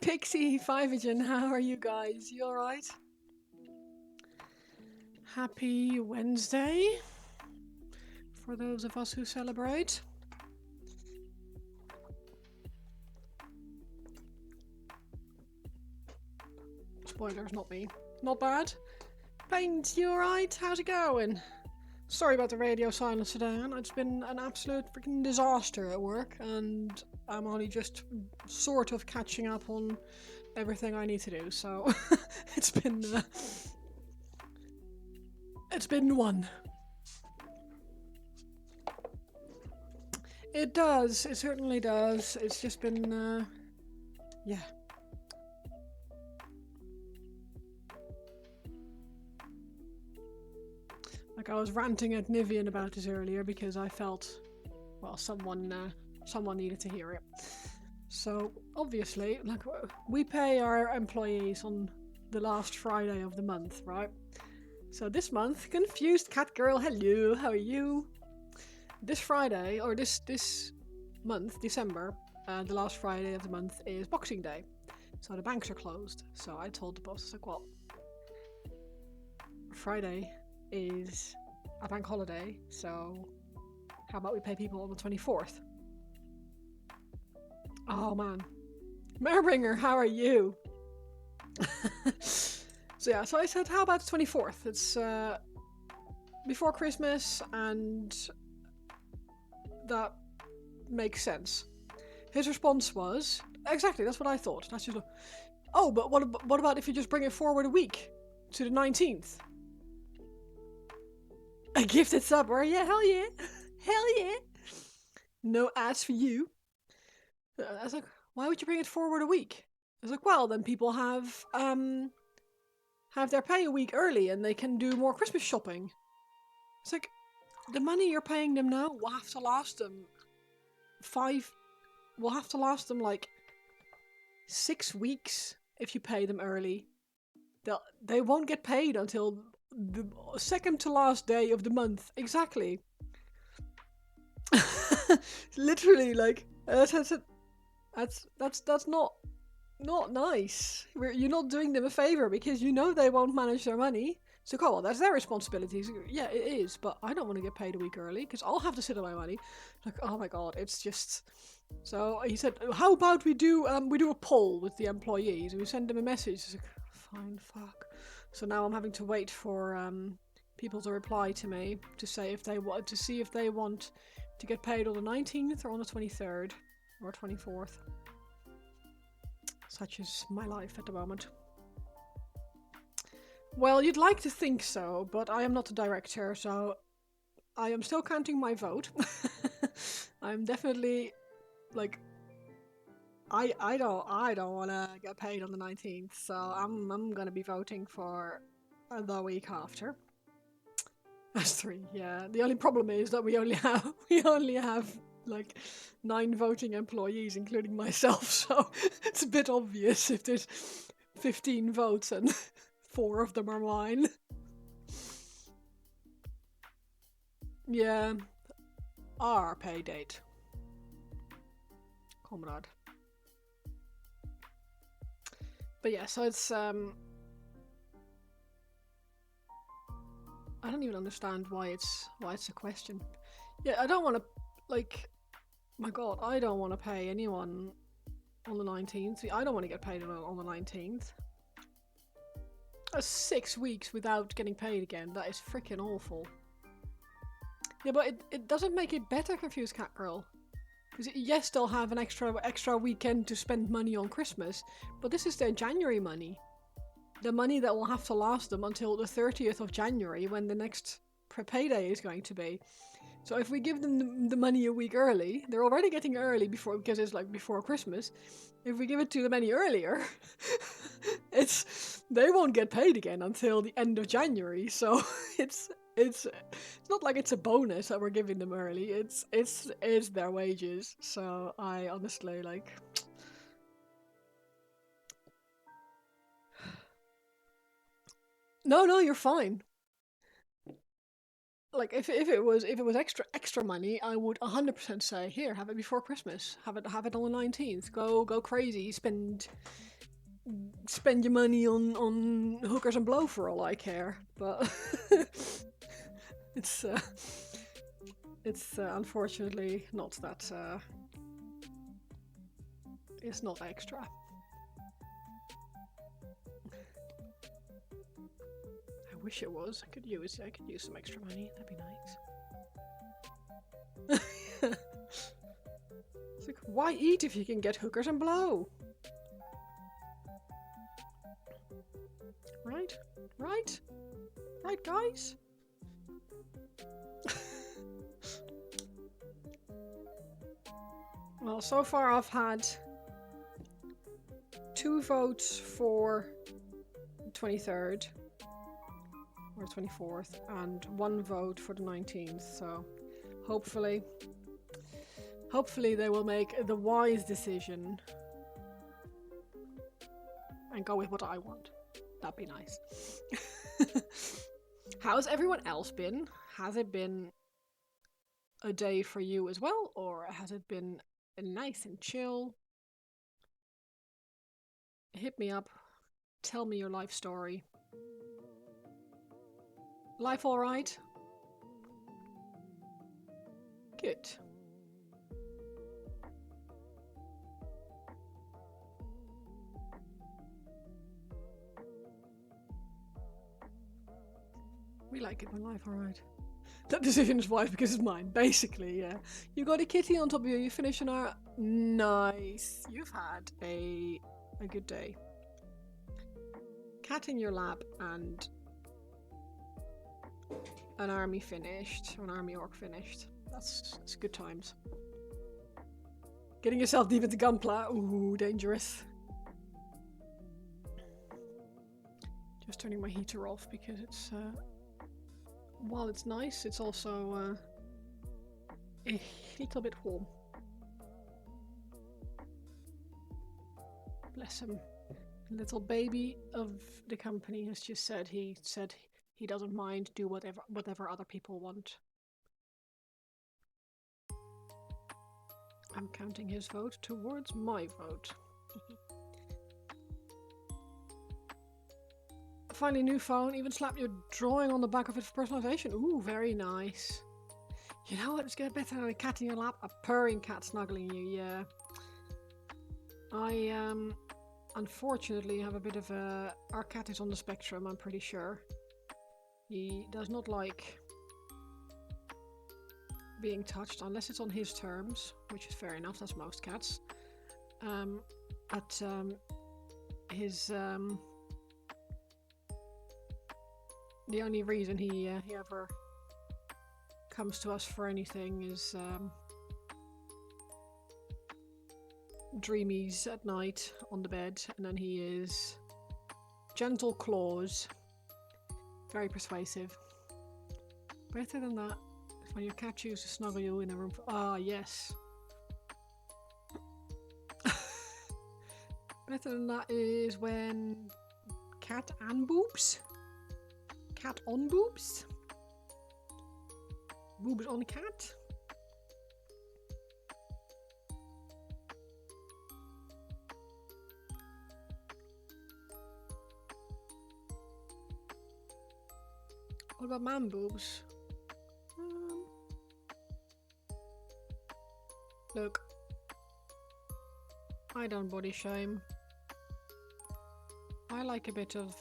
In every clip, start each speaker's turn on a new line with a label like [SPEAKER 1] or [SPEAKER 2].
[SPEAKER 1] Pixie, Fivagen, how are you guys? You alright? Happy Wednesday for those of us who celebrate. Spoilers, not me. Not bad. Paint, you alright? How's it going? Sorry about the radio silence today, Anne. It's been an absolute freaking disaster at work, and I'm only just sort of catching up on everything I need to do, so it's been one. It does. It certainly does. It's just been, yeah. Like I was ranting at Nivian about this earlier because I felt, well, someone needed to hear it. So obviously, like we pay our employees on the last Friday of the month, right? So this month, confused cat girl, hello, how are you? This Friday, or this month, December, the last Friday of the month is Boxing Day. So the banks are closed. So I told the boss, like, well, Friday is a bank holiday, so how about we pay people on the 24th? Oh man. Merbringer, how are you? So yeah, so I said, how about the 24th? It's before Christmas, and that makes sense. His response was, exactly, that's what I thought. That's just, oh, but what about if you just bring it forward a week to the 19th? A gifted sub, or yeah, hell yeah. Hell yeah. No ads for you. I was like, why would you bring it forward a week? I was like, well, then people have their pay a week early and they can do more Christmas shopping. It's like, the money you're paying them now will have to last them like 6 weeks if you pay them early. They won't get paid until the second to last day of the month. Exactly. Literally, like that's not nice. You're not doing them a favor because you know they won't manage their money. So, well, that's their responsibility. So, yeah, it is, but I don't want to get paid a week early because I'll have to sit on my money. Like, oh my god, it's just. So he said, how about we do a poll with the employees and we send them a message. Like, fine, fuck. So now I'm having to wait for people to reply to me to say if they want to see if they want to get paid on the 19th or on the 23rd or 24th. Such is my life at the moment. Well, you'd like to think so, but I am not the director, so I am still counting my vote. I'm definitely like I don't want to get paid on the 19th, so I'm gonna be voting for the week after. That's 3, yeah. The only problem is that we only have like 9 voting employees, including myself, so it's a bit obvious if there's 15 votes and 4 of them are mine. Yeah. Our pay date. Comrade. But yeah, so it's I don't even understand why it's a question. Yeah, I don't want to, like, my god, I don't want to pay anyone on the 19th. I don't want to get paid on the 19th. That's 6 weeks without getting paid again. That is freaking awful. Yeah, but it doesn't make it better, Confused Cat Girl. Because yes, they'll have an extra weekend to spend money on Christmas, but this is their January money. The money that will have to last them until the 30th of January when the next payday is going to be. So if we give them the money a week early, they're already getting early because it's like before Christmas. If we give it to them any earlier, they won't get paid again until the end of January. So it's not like it's a bonus that we're giving them early. It's their wages. So I honestly like. No, you're fine. like if it was extra money, I would 100% say here, have it before Christmas. Have it on the 19th. Go crazy. Spend your money on hookers and blow for all I care. But it's unfortunately not that. It's not extra. I wish it was. I could use some extra money. That'd be nice. It's like, why eat if you can get hookers and blow? Right? Right? Right, guys? Well, so far I've had 2 votes for the 23rd or 24th and 1 vote for the 19th, so hopefully they will make the wise decision and go with what I want. That'd be nice. How's everyone else been? Has it been a day for you as well, or has it been nice and chill? Hit me up. Tell me your life story. Life alright? Good. We like it when life alright. That decision is wise because it's mine, basically, yeah. You got a kitty on top of you, you finish an hour. Nice. You've had a good day. Cat in your lap and an army finished. An army orc finished. That's good times. Getting yourself deep into Gunpla. Ooh, dangerous. Just turning my heater off because it's while it's nice, it's also a little bit warm. Bless him. Little baby of the company has just said he doesn't mind, do whatever other people want. I'm counting his vote towards my vote. Finally, new phone. Even slap your drawing on the back of it for personalization. Ooh, very nice. You know what? It's getting better than a cat in your lap. A purring cat snuggling you. Yeah. I unfortunately have a bit of a. Our cat is on the spectrum. I'm pretty sure. He does not like being touched unless it's on his terms, which is fair enough. That's most cats. His the only reason he ever comes to us for anything is dreamies at night on the bed, and then he is gentle claws, very persuasive. Better than that is when your cat chooses to snuggle you in a room. Ah, yes. Better than that is when cat and boobs. Cat on boobs? Boobs on cat? What about man boobs? Look. I don't body shame. I like a bit of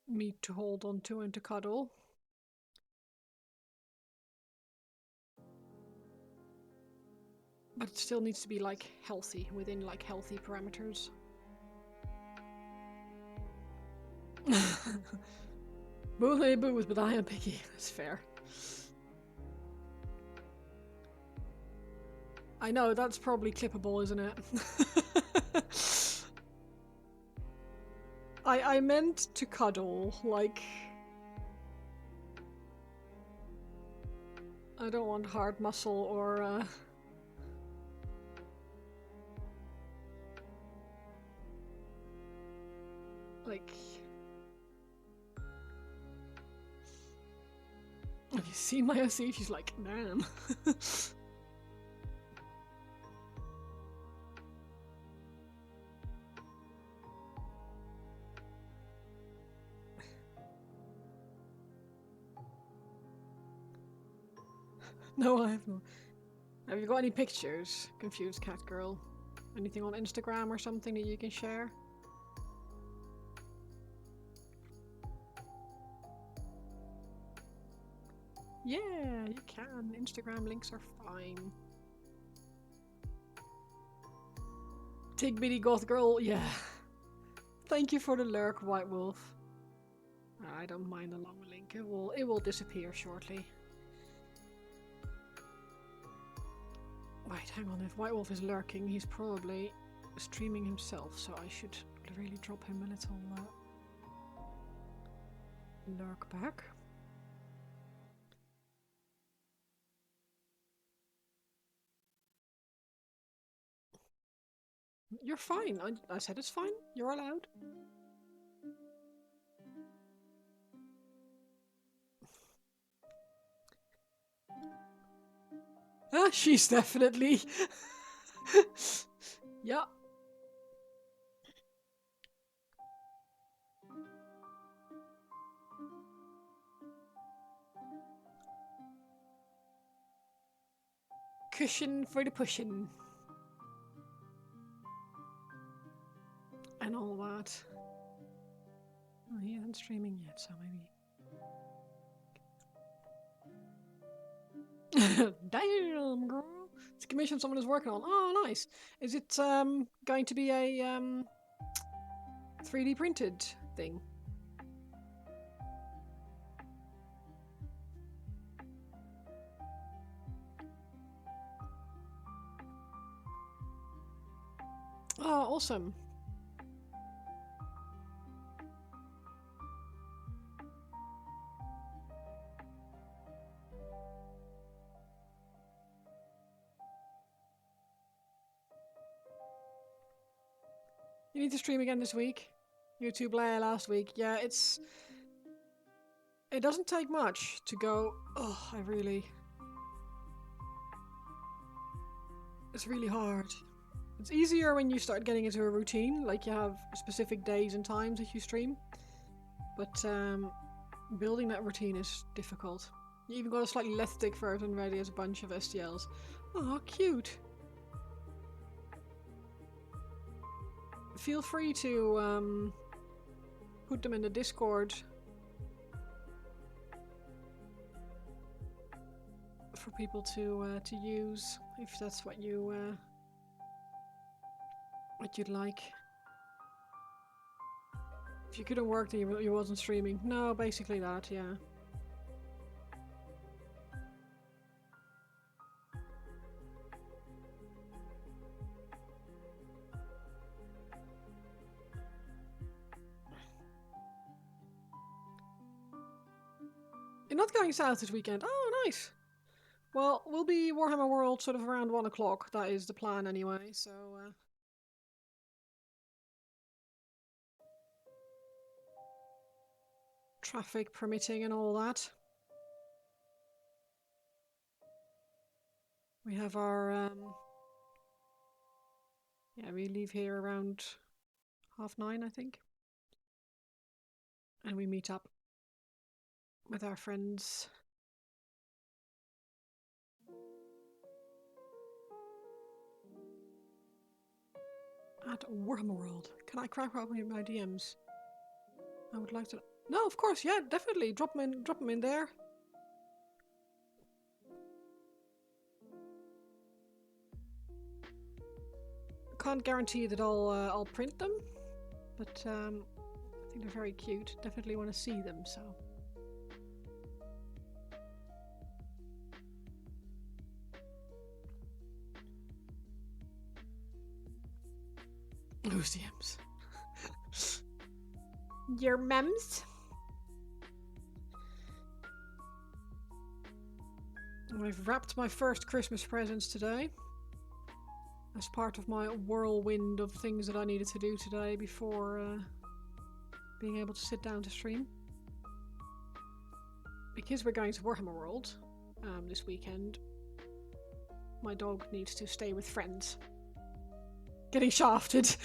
[SPEAKER 1] meat to hold on to and to cuddle. But it still needs to be like healthy, within like healthy parameters. Both may booze, but I am picky. That's fair. I know, that's probably clippable, isn't it? I meant to cuddle, like... I don't want hard muscle or, like... Have you seen my OC? She's like, damn. No, I have not. Have you got any pictures? Confused cat girl. Anything on Instagram or something that you can share? Yeah, you can. Instagram links are fine. Tig bitty goth girl, yeah. Thank you for the lurk, White Wolf. I don't mind a long link. It will disappear shortly. Wait, hang on. If White Wolf is lurking, he's probably streaming himself, so I should really drop him a little lurk back. You're fine. I said it's fine. You're allowed. Ah, she's definitely... yeah. Cushion for the pushing. And all that. Oh, he isn't streaming yet, so maybe... Damn, girl! It's a commission someone is working on. Oh, nice. Is it going to be a 3D printed thing? Oh, awesome. You need to stream again this week. YouTube last week. Yeah, it doesn't take much to go, oh, it's really hard. It's easier when you start getting into a routine, like you have specific days and times that you stream. But building that routine is difficult. You even got a slightly less thick version ready as a bunch of STLs. Oh, cute! Feel free to put them in the Discord for people to use if that's what you'd like. If you couldn't work, then you wasn't streaming. No, basically that, yeah. You're not going south this weekend? Oh, nice! Well, we'll be Warhammer World sort of around 1 o'clock. That is the plan anyway, so... traffic permitting and all that. We have our... yeah, we leave here around 9:30, I think. And we meet up with our friends. At Warhammer World. Can I crack up my DMs? I would like to... No, of course, yeah, definitely. Drop them in there. Can't guarantee that I'll print them, but I think they're very cute. Definitely want to see them, so... Who's DMs? Your mems? I've wrapped my first Christmas presents today. As part of my whirlwind of things that I needed to do today before being able to sit down to stream. because we're going to Warhammer World this weekend, my dog needs to stay with friends. Getting shafted.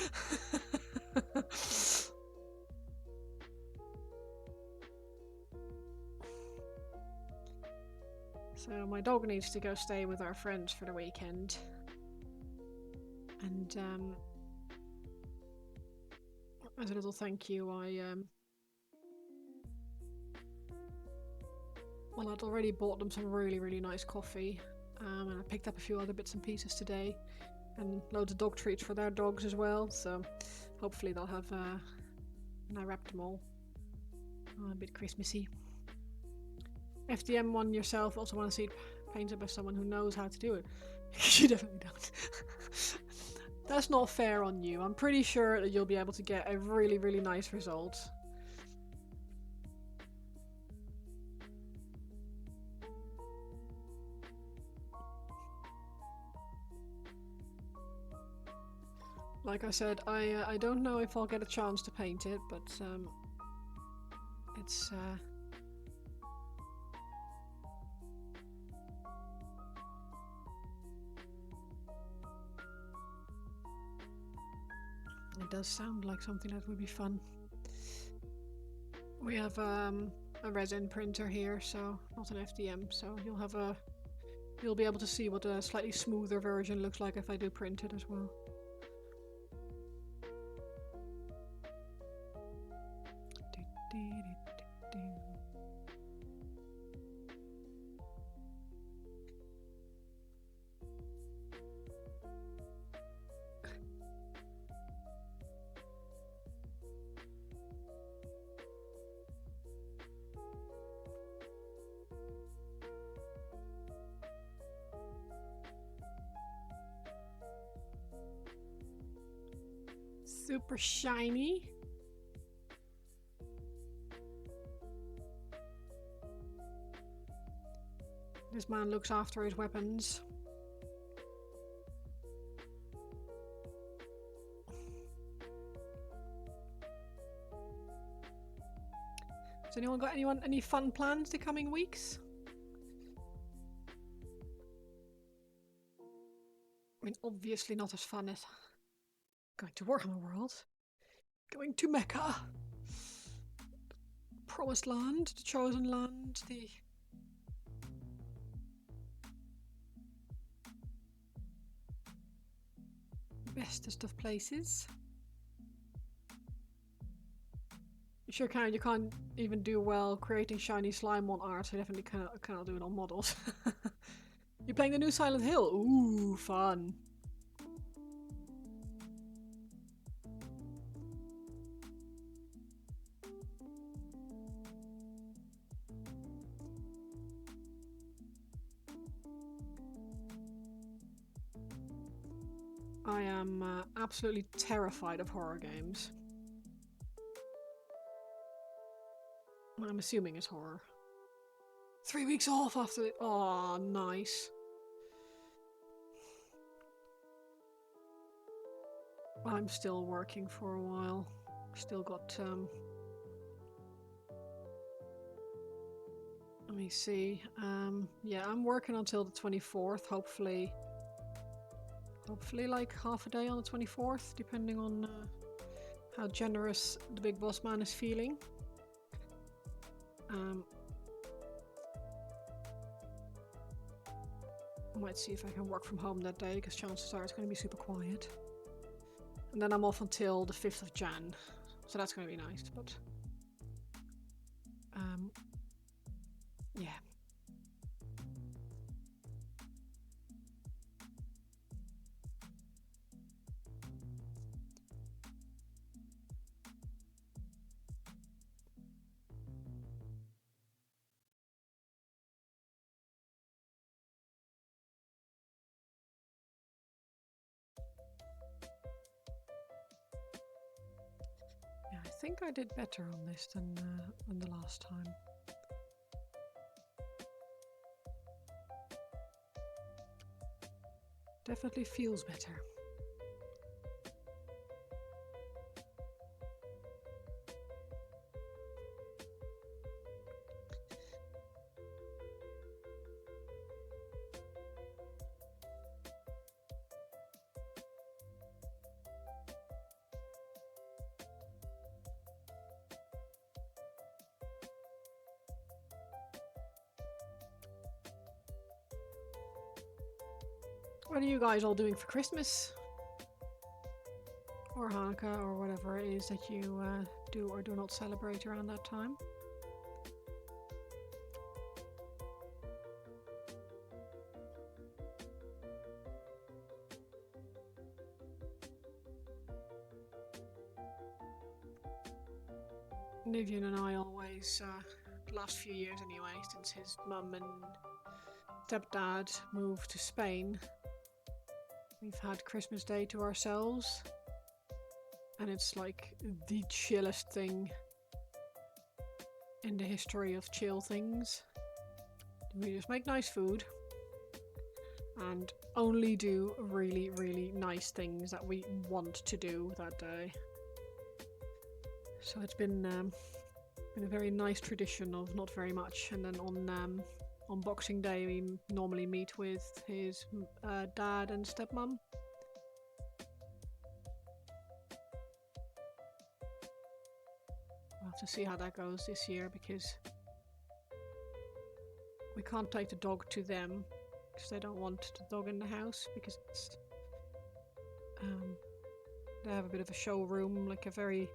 [SPEAKER 1] So my dog needs to go stay with our friends for the weekend. And as a little thank you, well, I'd already bought them some really, really nice coffee. And I picked up a few other bits and pieces today. And loads of dog treats for their dogs as well. So hopefully they'll have... and I wrapped them all. A bit Christmassy. FDM one yourself, also want to see it painted by someone who knows how to do it. You definitely don't. That's not fair on you. I'm pretty sure that you'll be able to get a really, really nice result. Like I said, I don't know if I'll get a chance to paint it, but it's it does sound like something that would be fun. We have a resin printer here, so not an FDM, so you'll be able to see what a slightly smoother version looks like if I do print it as well. Super shiny. This man looks after his weapons. Has anyone got any fun plans the coming weeks? I mean, obviously not as fun as going to Warhammer World. Going to Mecca. Promised Land, the Chosen Land, the... bestest of places. You sure can. You can't even do well creating shiny slime on art, so you definitely cannot do it on models. You're playing the new Silent Hill? Ooh, fun. I am absolutely terrified of horror games. I'm assuming it's horror. 3 weeks off after the... Oh, nice. I'm still working for a while. Still got... Let me see. Yeah, I'm working until the 24th, hopefully. Hopefully like half a day on the 24th, depending on how generous the big boss man is feeling. I might see if I can work from home that day, because chances are it's going to be super quiet. And then I'm off until the 5th of Jan, so that's going to be nice, but... yeah. Yeah, I think I did better on this than the last time. Definitely feels better. What are you guys all doing for Christmas? Or Hanukkah, or whatever it is that you do or do not celebrate around that time? Nivian and I always, last few years anyway, since his mum and stepdad moved to Spain, we've had Christmas Day to ourselves. And it's like the chillest thing in the history of chill things. We just make nice food and only do really, really nice things that we want to do that day. So it's been a very nice tradition of not very much. And then on Boxing Day we normally meet with his dad and stepmom. We'll have to see how that goes this year because we can't take the dog to them because they don't want the dog in the house because it's they have a bit of a showroom, like a very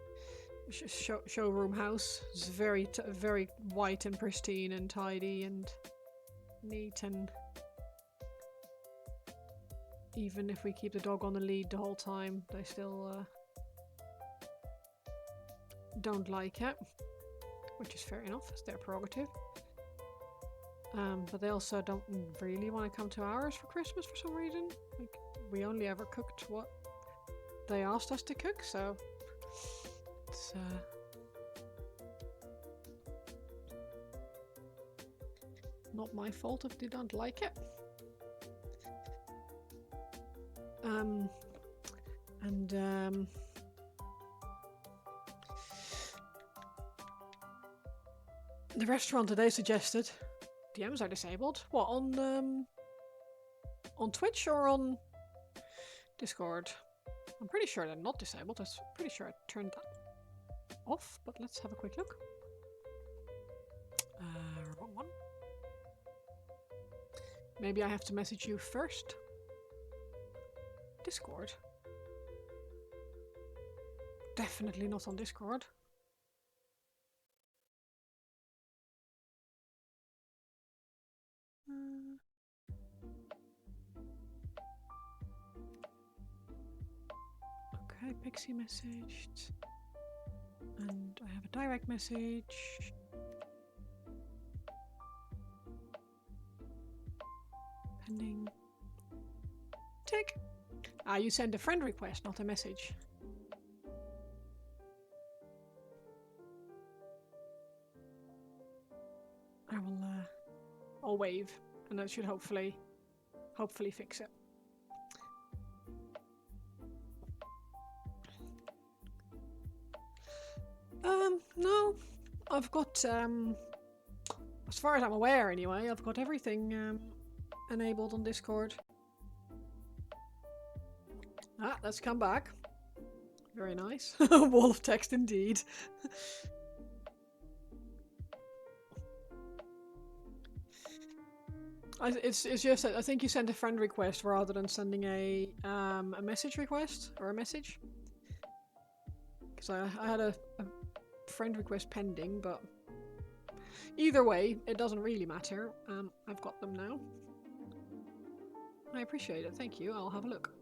[SPEAKER 1] showroom house. It's very white and pristine and tidy and neat, and even if we keep the dog on the lead the whole time, they still don't like it, which is fair enough, it's their prerogative. But they also don't really want to come to ours for Christmas for some reason. Like, we only ever cooked what they asked us to cook, so it's not my fault if they don't like it. The restaurant that they suggested, DMs are disabled. What, on Twitch or on Discord? I'm pretty sure they're not disabled. I'm pretty sure I turned that off, but let's have a quick look. Wrong one. Maybe I have to message you first. Discord. Definitely not on Discord. Okay, Pixie messaged. And I have a direct message. Pending. Tick. You send a friend request, not a message. I'll wave, and that should hopefully fix it. No, I've got as far as I'm aware anyway, I've got everything enabled on Discord. Let's come back. Very nice. Wall of text indeed. It's just that I think you sent a friend request rather than sending a message request or a message. Because I had a friend request pending, but either way, it doesn't really matter. I've got them now. I appreciate it. Thank you. I'll have a look.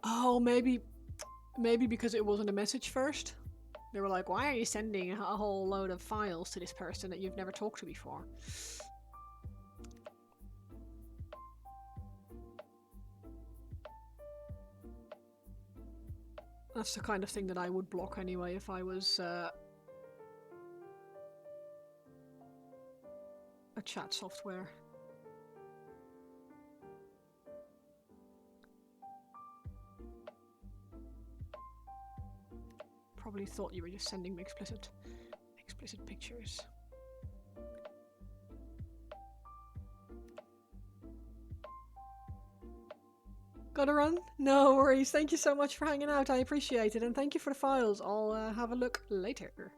[SPEAKER 1] Oh, maybe because it wasn't a message first. They were like, why are you sending a whole load of files to this person that you've never talked to before? That's the kind of thing that I would block anyway if I was a chat software. Probably thought you were just sending me explicit pictures. Gotta run? No worries. Thank you so much for hanging out. I appreciate it. And thank you for the files. I'll have a look later.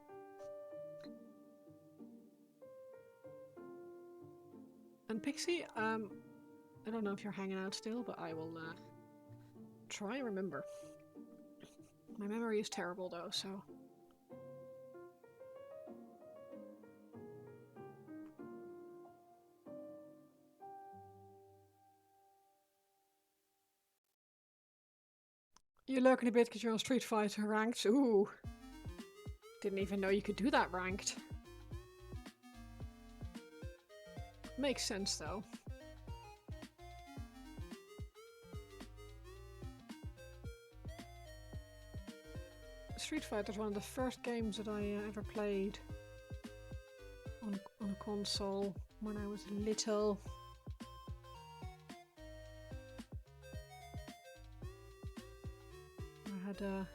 [SPEAKER 1] And Pixie, I don't know if you're hanging out still, but I will try and remember. My memory is terrible though, so... You're lurking a bit because you're on Street Fighter ranked. Ooh. Didn't even know you could do that ranked. Makes sense though. Street Fighter is one of the first games that I ever played on a console when I was little. I had a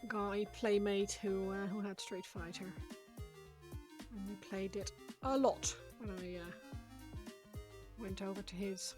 [SPEAKER 1] guy playmate who had Street Fighter, and we played it a lot when I went over to his.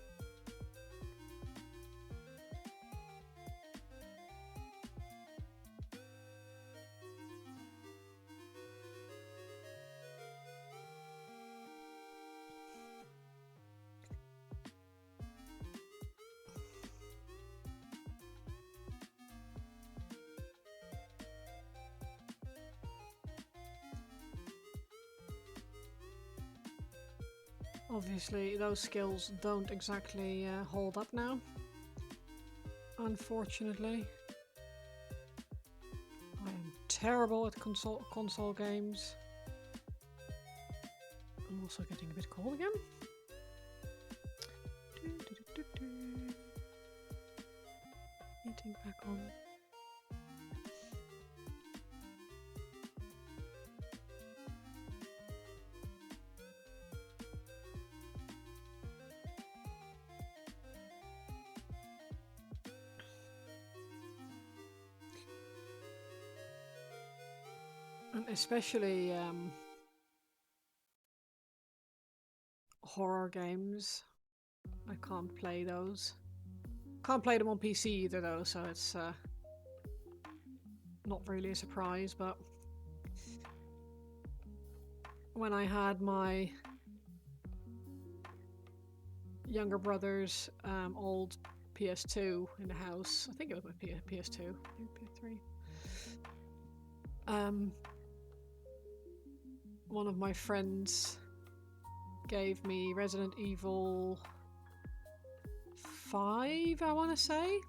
[SPEAKER 1] Obviously, those skills don't exactly hold up now. Unfortunately. I am terrible at console games. I'm also getting a bit cold again. Heating back on. And especially horror games. I can't play those. Can't play them on PC either though, so it's not really a surprise, but when I had my younger brother's old PS2 in the house, I think it was my PS2, PS3. One of my friends gave me Resident Evil 5, I want to say,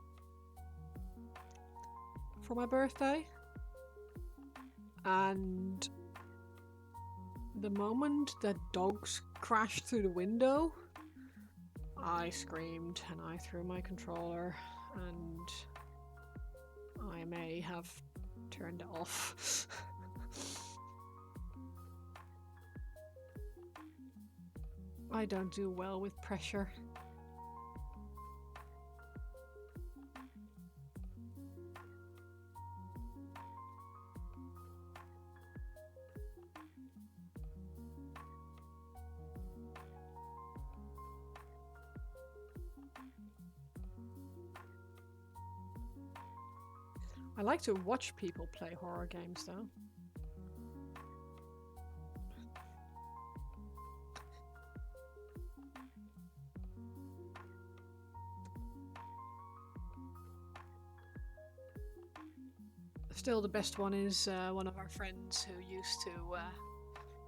[SPEAKER 1] for my birthday. And the moment that dogs crashed through the window, I screamed and I threw my controller, and I may have turned it off. I don't do well with pressure. I like to watch people play horror games though. Still, the best one is one of our friends who used to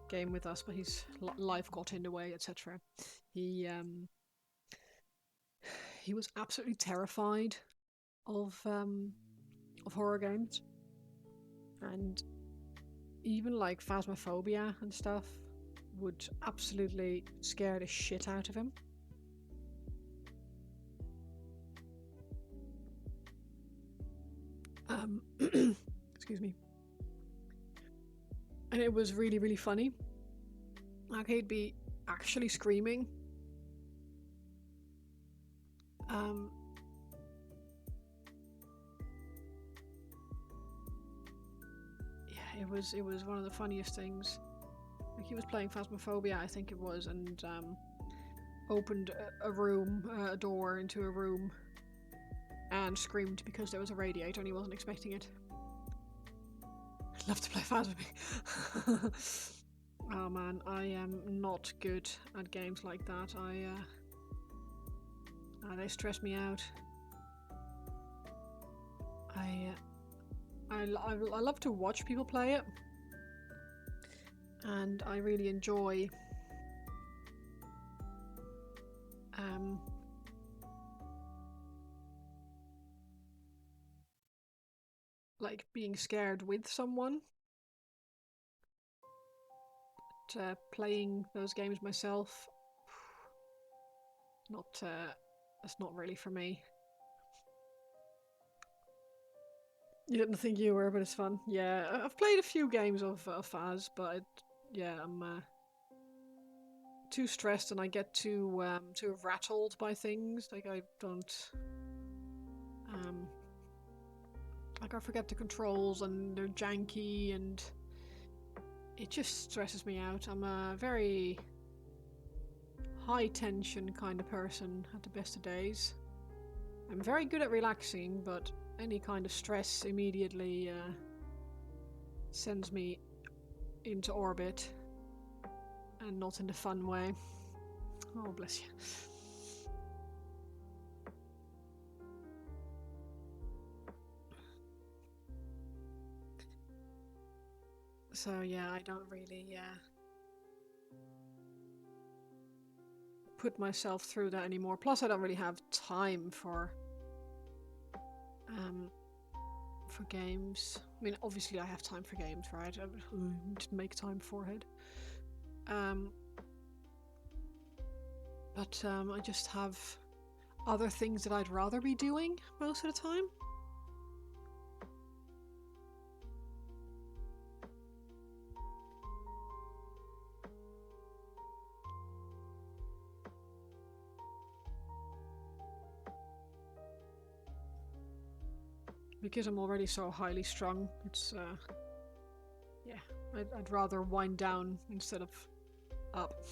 [SPEAKER 1] game with us, but his life got in the way, etc. He was absolutely terrified of horror games, and even like Phasmophobia and stuff would absolutely scare the shit out of him. Excuse me. And it was really, really funny. Like, he'd be actually screaming. Yeah, it was one of the funniest things. Like, he was playing Phasmophobia, I think it was, and opened a door into a room, and screamed because there was a radiator and he wasn't expecting it. I'd love to play Phasmophobia. Oh man, I am not good at games like that. They stress me out. I love to watch people play it, and I really enjoy like being scared with someone. But playing those games myself, that's not really for me. You didn't think you were, but it's fun. Yeah, I've played a few games of Faz, but yeah, I'm too stressed and I get too rattled by things. Like I don't, like I forget the controls and they're janky and it just stresses me out. I'm a very high tension kind of person at the best of days. I'm very good at relaxing, but any kind of stress immediately sends me into orbit, and not in the fun way. Oh, bless you. So yeah, I don't really put myself through that anymore. Plus, I don't really have time for games. I mean, obviously I have time for games, right? I just make time beforehand. But I just have other things that I'd rather be doing most of the time. Because I'm already so highly strung, it's yeah, I'd rather wind down instead of up.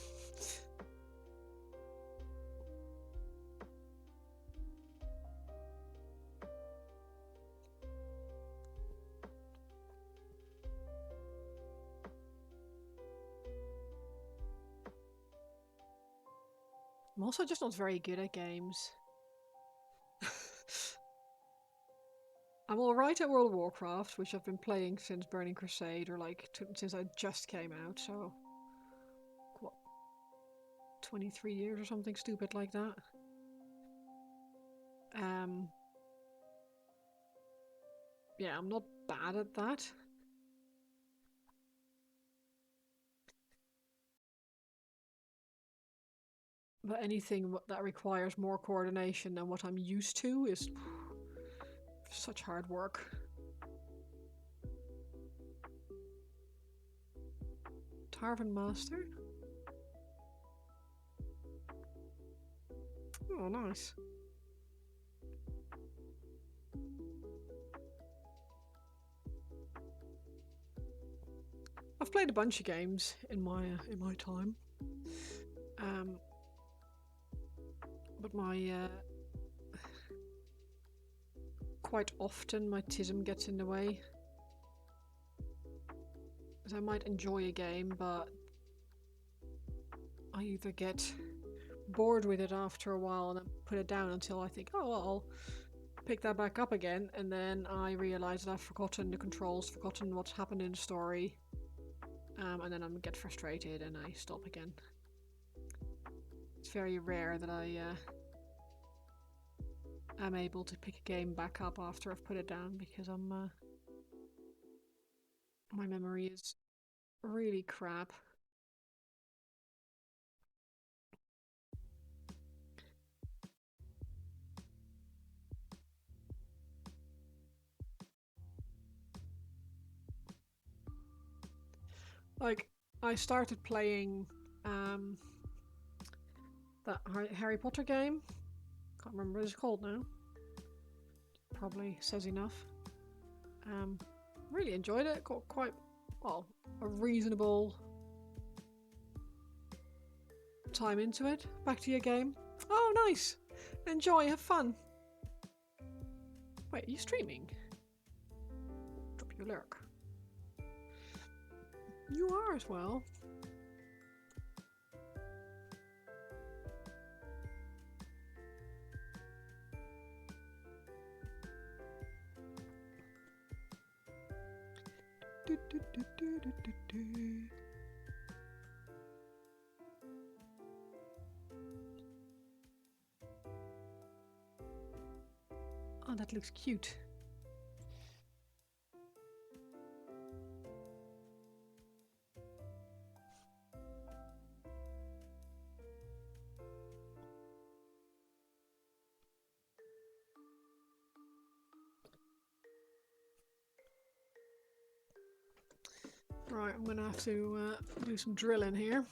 [SPEAKER 1] I'm also just not very good at games. I'm alright at World of Warcraft, which I've been playing since Burning Crusade, or like since I just came out, so what, 23 years or something stupid like that. Yeah, I'm not bad at that. But anything that requires more coordination than what I'm used to is such hard work. Tarvin Master? Oh, nice. I've played a bunch of games in my time, but my quite often my tism gets in the way. Because I might enjoy a game, but I either get bored with it after a while and then put it down until I think, oh, well, I'll pick that back up again, and then I realise that I've forgotten the controls, forgotten what's happened in the story, and then I get frustrated and I stop again. It's very rare that I am able to pick a game back up after I've put it down because my memory is really crap. Like, I started playing that Harry Potter game. Can't remember what it's called now. Probably says enough. Really enjoyed it. Got quite, well, a reasonable time into it. Back to your game. Oh, nice. Enjoy, have fun. Wait, are you streaming? Drop your lurk. You are as well. Oh, that looks cute. Right, I'm gonna have to do some drilling here.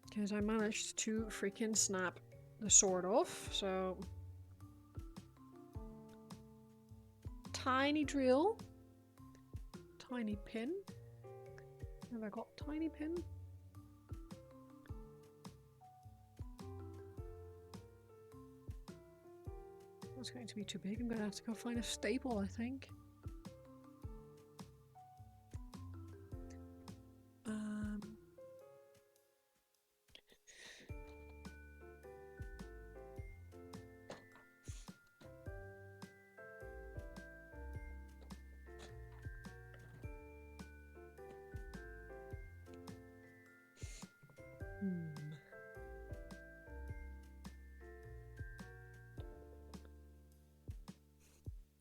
[SPEAKER 1] Because I managed to freaking snap the sword off, so... Tiny drill. Tiny pin. Have I got tiny pin? That's going to be too big. I'm gonna have to go find a staple, I think.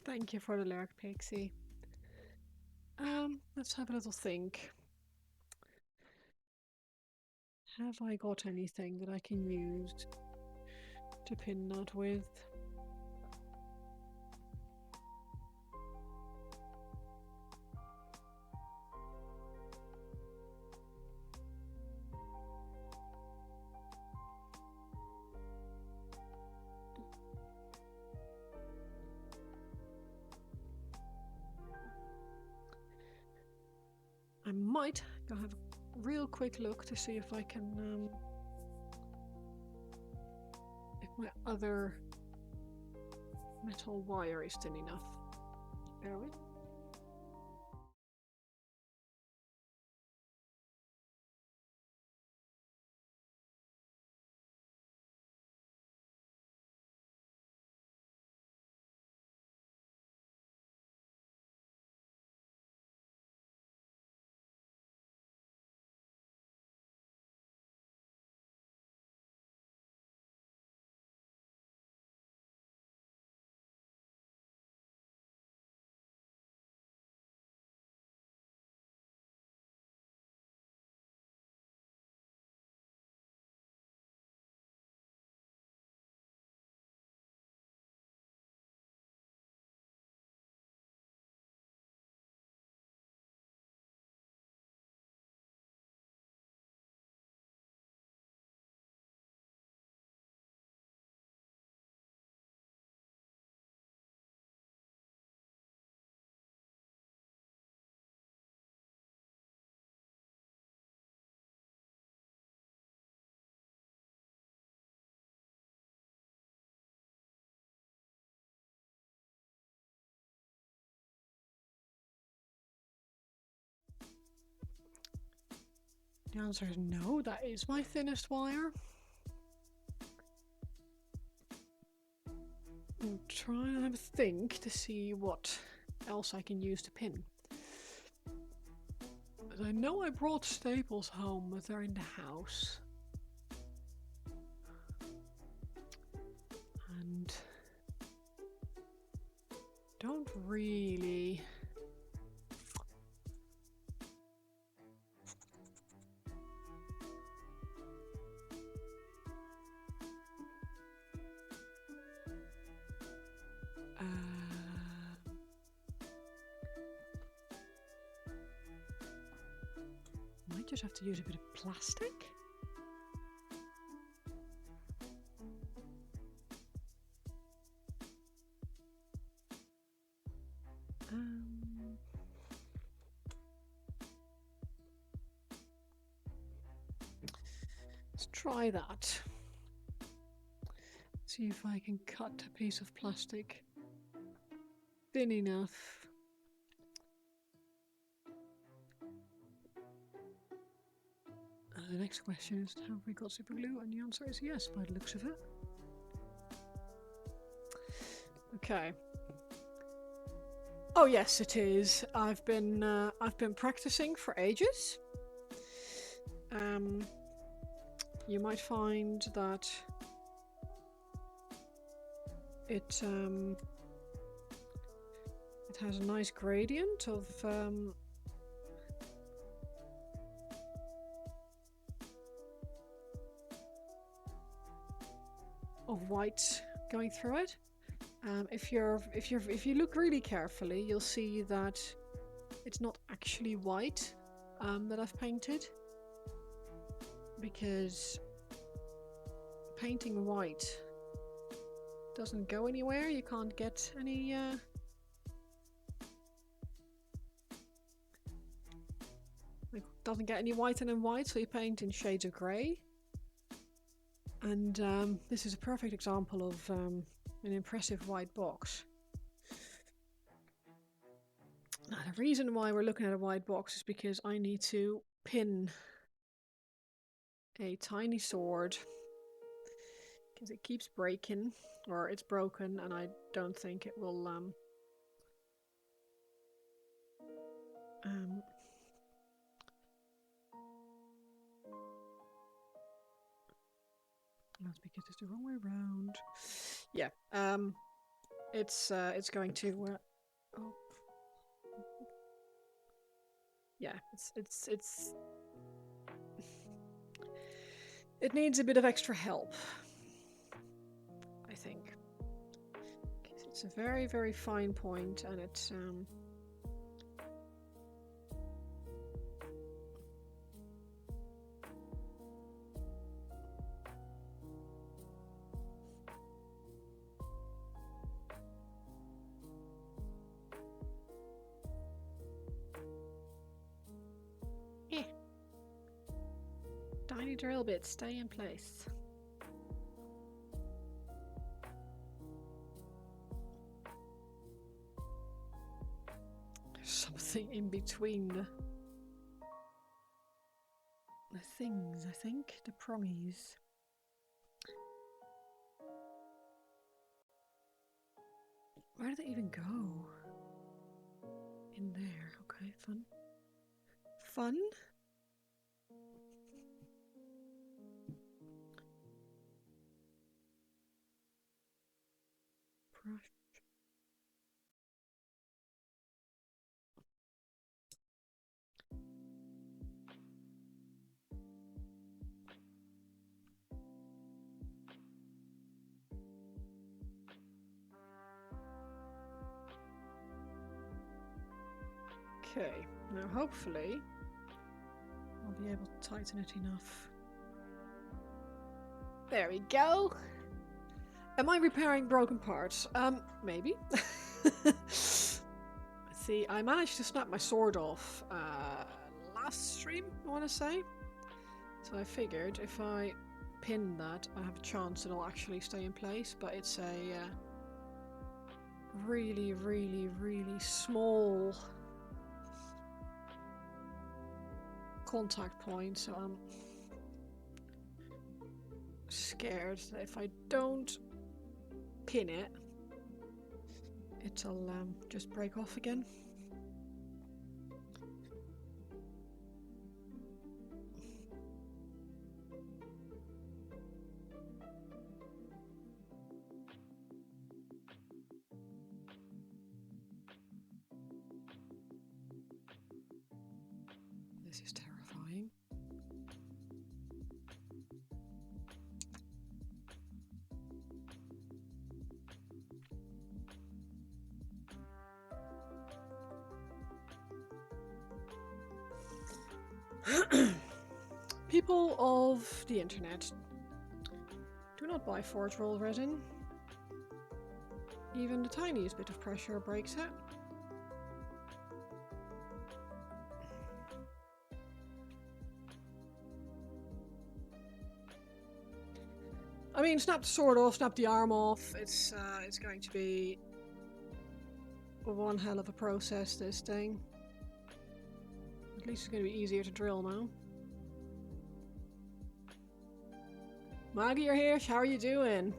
[SPEAKER 1] Thank you for the lurk, Pixie. Let's have a little think. Have I got anything that I can use to pin that with? I might go have a real quick look to see if I can, if my other metal wire is thin enough. Bear with. The answer is no, that is my thinnest wire. I'm trying to have a think to see what else I can use to pin. But I know I brought staples home, but they're in the house. And don't really... might just have to use a bit of plastic. Let's try that. See if I can cut a piece of plastic thin enough. The next question is, have we got super glue? And the answer is yes, by the looks of it. Okay. Oh yes, it is. I've been practicing for ages. You might find that it has a nice gradient of white going through it. If you look really carefully, you'll see that it's not actually white that I've painted, because painting white doesn't go anywhere. You can't get any it doesn't get any whiter than white, so you paint in shades of grey. And this is a perfect example of an impressive white box. Now, the reason why we're looking at a white box is because I need to pin a tiny sword, because it keeps breaking, or it's broken, and I don't think it will that's because it's the wrong way around. Yeah, it's going to oh. Yeah, it's it needs a bit of extra help, I think. It's a very, very fine point, and it's tiny drill bits stay in place. There's something in between the things, I think. The prongies. Where do they even go? In there. Okay, fun. Fun? Brush. Okay, now hopefully I'll be able to tighten it enough. There we go. Am I repairing broken parts? Maybe. See, I managed to snap my sword off last stream, I want to say. So I figured if I pin that, I have a chance it'll actually stay in place, but it's a really, really, really small contact point, so I'm scared that if I don't pin it, it'll just break off again. This is terrifying. People of the internet, do not buy forge roll resin. Even the tiniest bit of pressure breaks it. I mean, snap the sword off, snap the arm off. It's going to be one hell of a process, this thing. At least it's going to be easier to drill now. Maggie, you're here. How are you doing?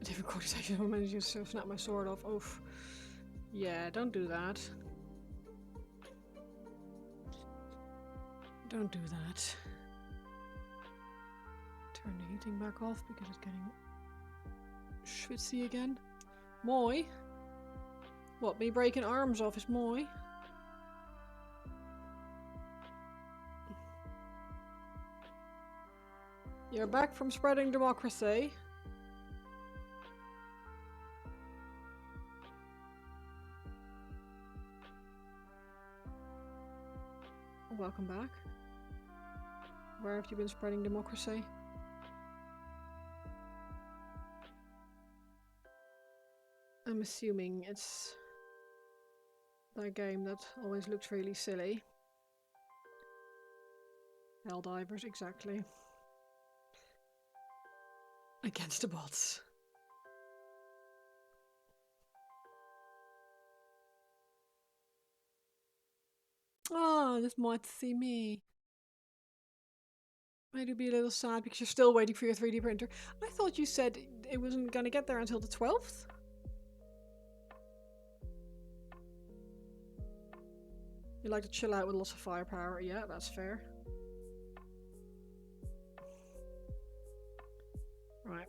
[SPEAKER 1] Different quotation. I'm managing to snap my sword off. Oof. Yeah, don't do that. Don't do that. Turn the heating back off because it's getting schwitzy again. Moi? What, me breaking arms off is moi? You're back from spreading democracy. Welcome back. Where have you been spreading democracy? I'm assuming it's that game that always looked really silly. Helldivers, exactly. Against the bots. Oh, this might see me. Made you be a little sad because you're still waiting for your 3D printer. I thought you said it wasn't going to get there until the 12th? You like to chill out with lots of firepower. Yeah, that's fair. Right.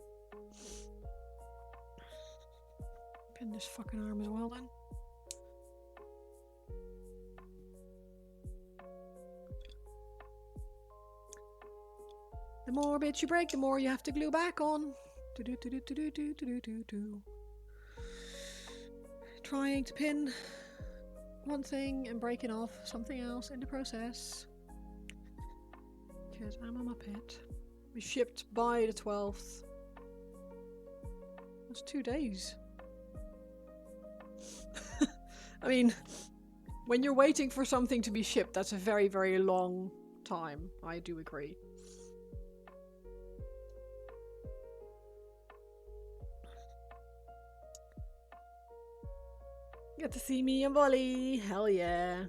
[SPEAKER 1] Pin this fucking arm as well then. The more bits you break, the more you have to glue back on. Trying to pin one thing and breaking off something else in the process. Because I'm a muppet. We shipped by the 12th. That's 2 days. I mean, when you're waiting for something to be shipped, that's a very, very long time. I do agree. Get to see me and Bolly. Hell yeah.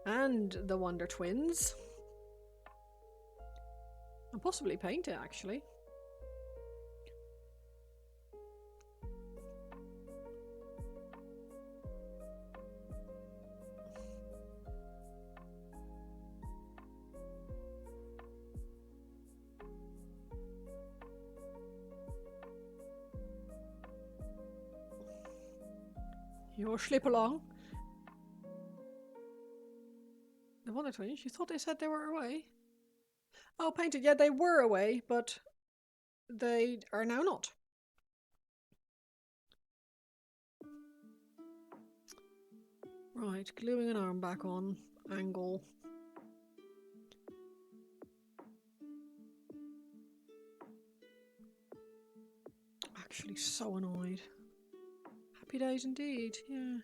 [SPEAKER 1] And the Wonder Twins. And possibly paint it, actually. You'll slip along. The Wonder Twins? You thought they said they were away? Oh, painted. Yeah, they were away, but they are now not. Right, gluing an arm back on. Angle. Actually so annoyed. Happy days indeed, yeah.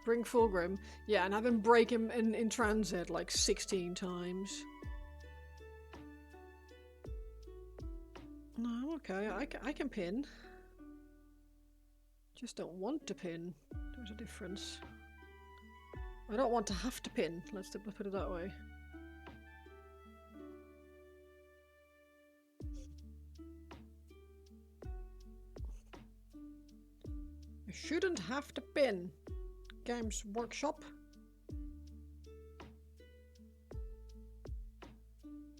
[SPEAKER 1] Bring Fulgrim. Yeah, and have him break him in transit like 16 times. No, I'm okay. I can pin. Just don't want to pin. There's a difference. I don't want to have to pin. Let's put it that way. I shouldn't have to pin. Games Workshop.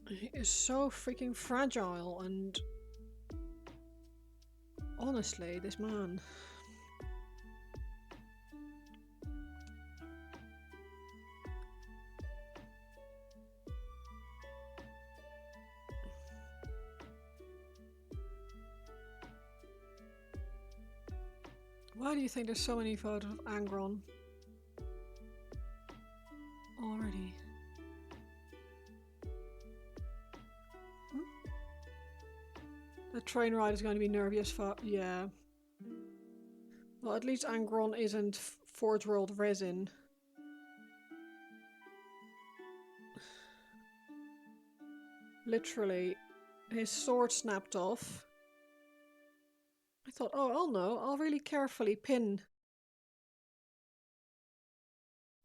[SPEAKER 1] He is so freaking fragile and honestly, this man. Why do you think there's so many photos of Angron already? The train ride is going to be nervy as fuck. Yeah. Well, at least Angron isn't Forge World resin. literally, his sword snapped off. I thought, oh no, I'll really carefully pin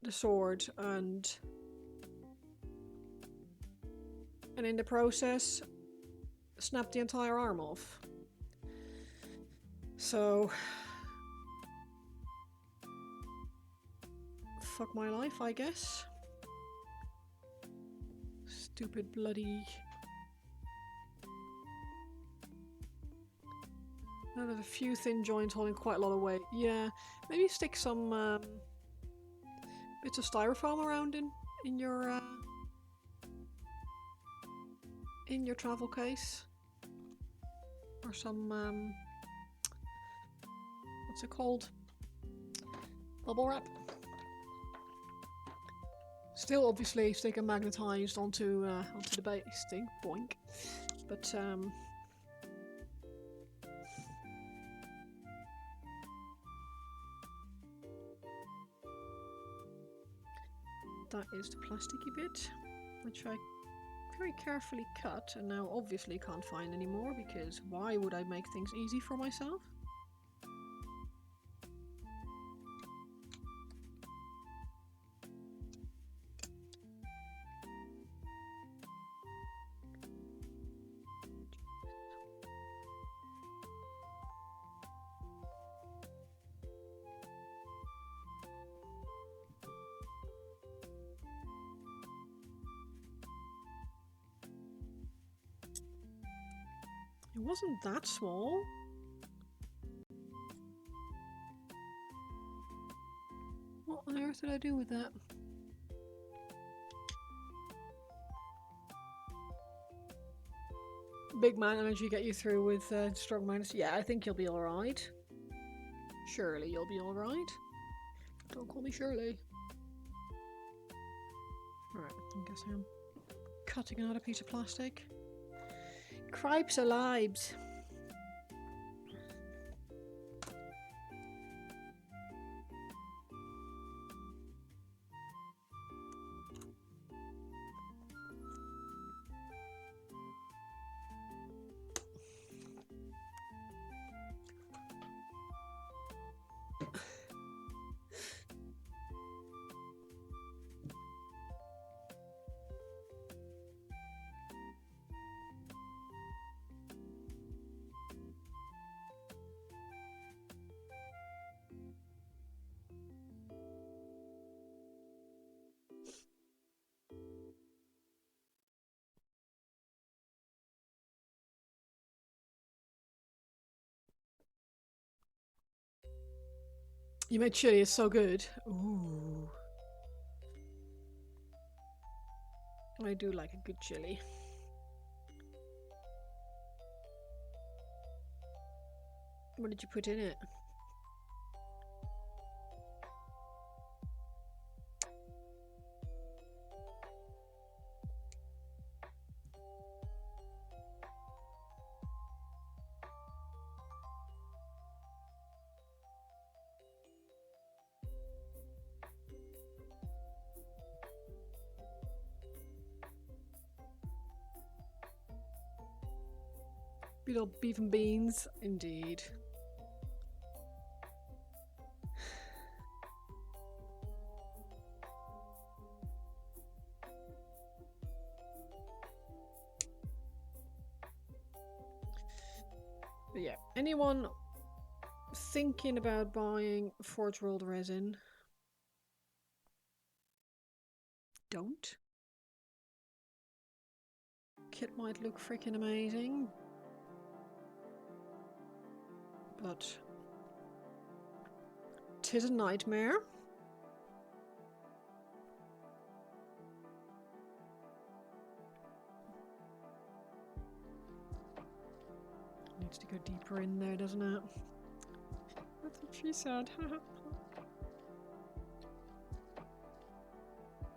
[SPEAKER 1] the sword and in the process snap the entire arm off. So fuck my life, I guess. Stupid bloody... Now there's a few thin joints holding quite a lot of weight. Yeah, maybe stick some bits of styrofoam around in your travel case, or some what's it called? Bubble wrap. Still, obviously, stick them magnetized onto the base thing. Boink. But that is the plasticky bit, which I very carefully cut, and now obviously can't find anymore, because why would I make things easy for myself? It wasn't that small. What on earth did I do with that? Big man energy get you through with strong minus. Yeah, I think you'll be alright. Surely you'll be alright. Don't call me Shirley. Alright, I guess I'm cutting out a piece of plastic. Cripes are lives. You made chili, it's so good. Ooh. I do like a good chili. What did you put in it? Good old beef and beans, indeed. But yeah, anyone thinking about buying forge rolled resin, don't. Kit might look freaking amazing, but 'tis a nightmare. Needs to go deeper in there, doesn't it? That's what she said.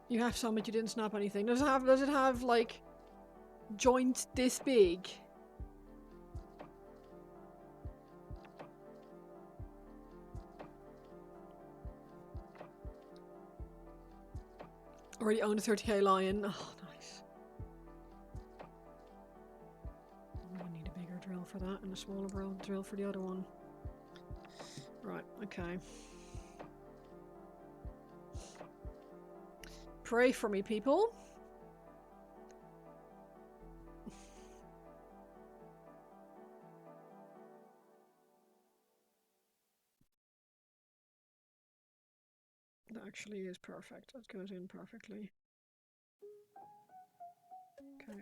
[SPEAKER 1] You have some, but you didn't snap anything. Does it have like joints this big? Already own a 30k lion. Oh, nice. for that and a smaller drill for the other one. Right, okay. Pray for me, people. That actually is perfect. That goes in perfectly. Okay.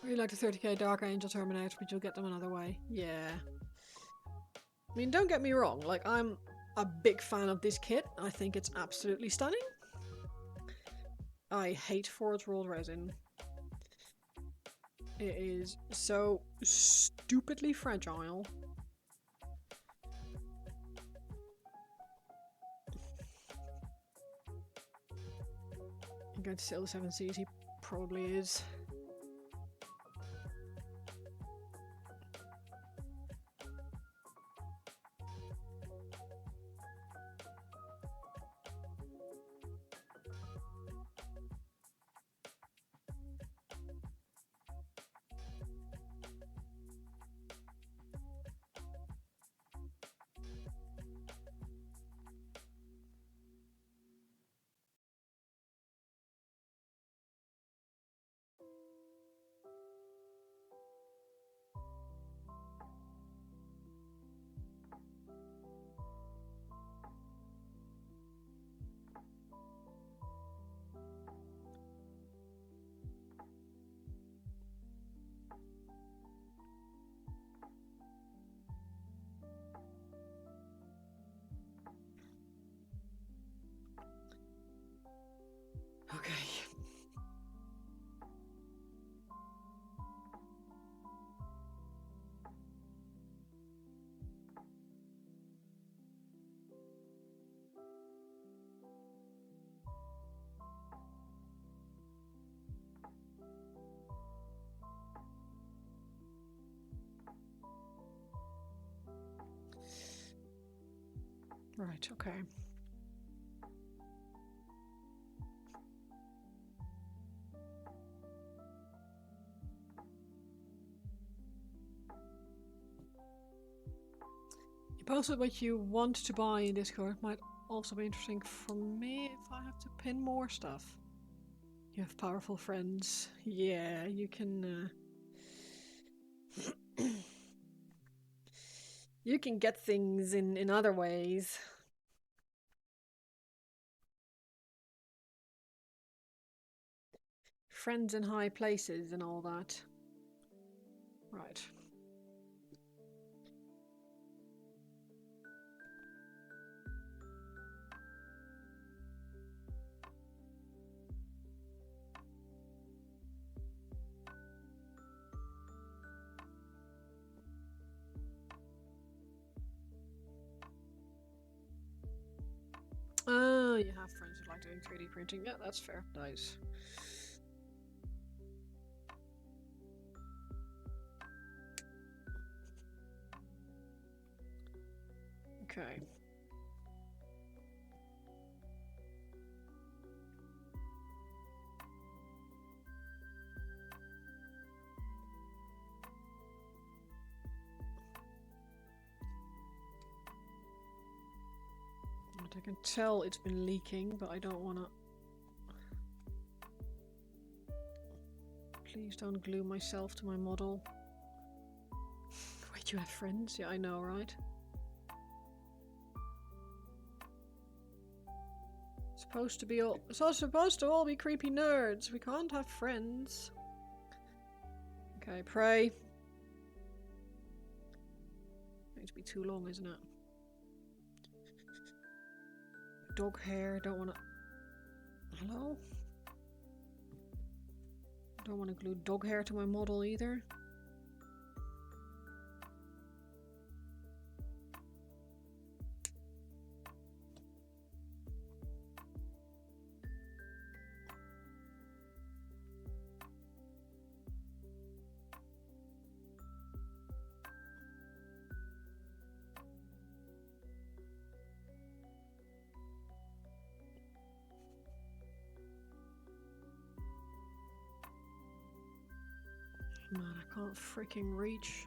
[SPEAKER 1] Really like the 30k Dark Angel Terminator, but you'll get them another way. Yeah. I mean, don't get me wrong. Like, I'm a big fan of this kit. I think it's absolutely stunning. I hate Forge Rolled Resin. It is so stupidly fragile. I'm going to sell the 7 Seas. He probably is. Okay. Right, okay. You posted what you want to buy in Discord. Might also be interesting for me if I have to pin more stuff. You have powerful friends. Yeah, you can... you can get things in other ways. Friends in high places and all that. Right. Oh, you have friends who like doing 3D printing. Yeah, that's fair. Nice. Okay. I can tell it's been leaking, but I don't want to... Please don't glue myself to my model. Wait, you have friends? Yeah, I know, right? Supposed to be all... It's all supposed to all be creepy nerds. We can't have friends. Okay, pray. Going to be too long, isn't it? Dog hair, don't want to... Hello? Don't want to glue dog hair to my model either. can't freaking reach.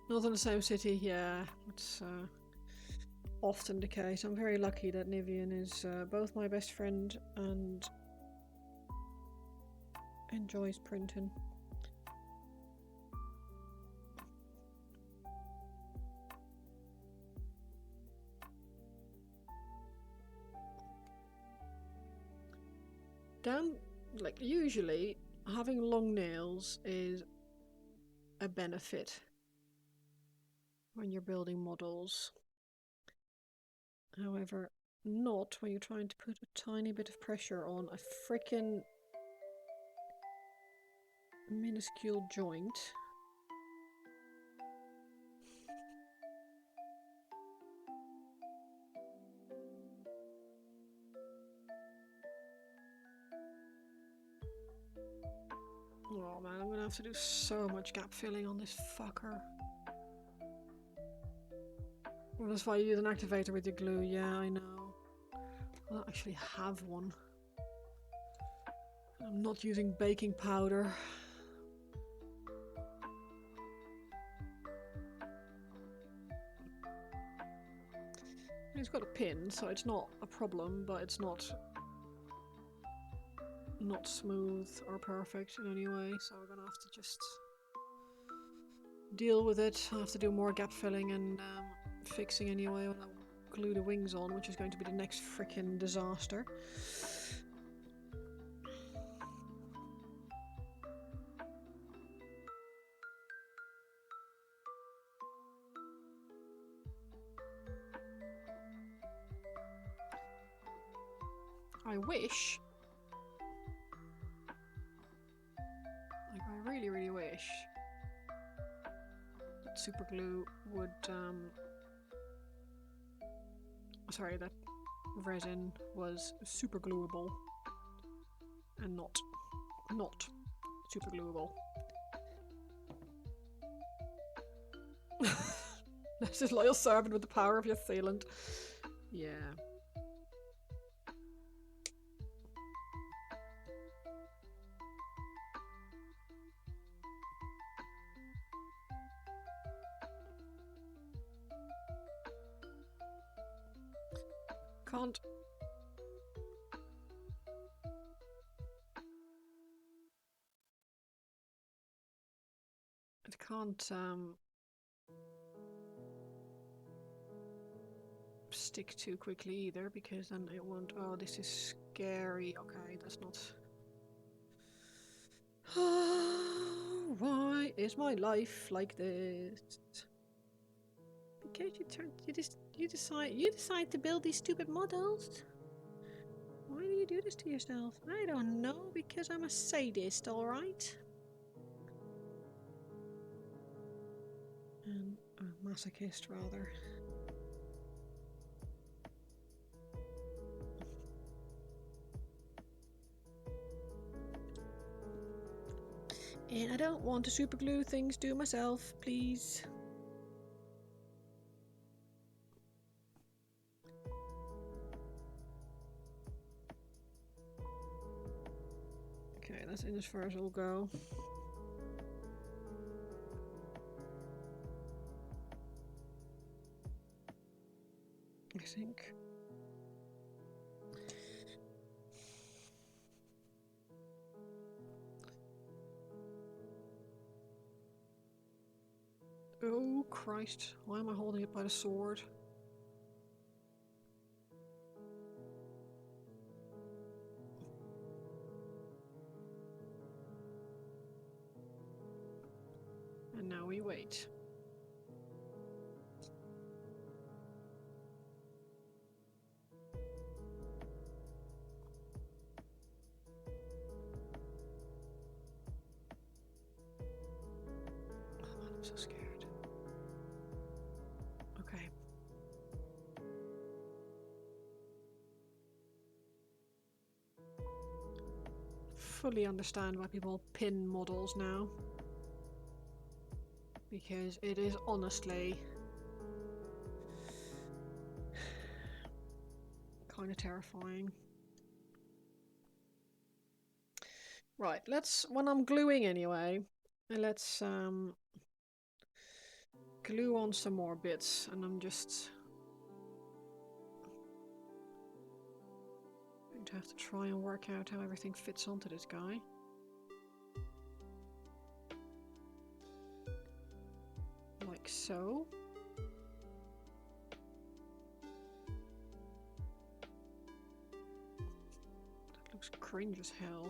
[SPEAKER 1] Not in the same city, yeah. It's often the case. I'm very lucky that Nivian is both my best friend and enjoys printing. Like usually, having long nails is a benefit when you're building models. However, not when you're trying to put a tiny bit of pressure on a frickin' minuscule joint. Oh man, I'm gonna have to do so much gap filling on this fucker. Well, that's why you use an activator with your glue. Yeah, I know. I don't actually have one. I'm not using baking powder. It's got a pin, so it's not a problem, but it's not smooth or perfect in any way, so we're gonna have to just deal with it. I'll have to do more gap filling and fixing anyway when I glue the wings on, which is going to be the next frickin' disaster. I wish, like I really, really wish that super glue would, sorry, that resin was super gluable and not super gluable. This is loyal servant with the power of your sealant. Yeah. Can't. It can't stick too quickly either, because then it won't. Oh, this is scary. Okay, that's not. Why is my life like this? Because you decide to build these stupid models. Why do you do this to yourself? I don't know, because I'm a sadist, alright? And a masochist, rather. And I don't want to super glue things to myself, please. Okay, that's in as far as it'll go. I think. Oh Christ, why am I holding it by the sword? And now we wait. Oh man, I'm so scared. Okay. Fully understand why people pin models now. Because it is honestly kind of terrifying. Right, let's, when I'm gluing anyway, let's glue on some more bits, and I'm just going to have to try and work out how everything fits onto this guy. Like so. That looks cringe as hell.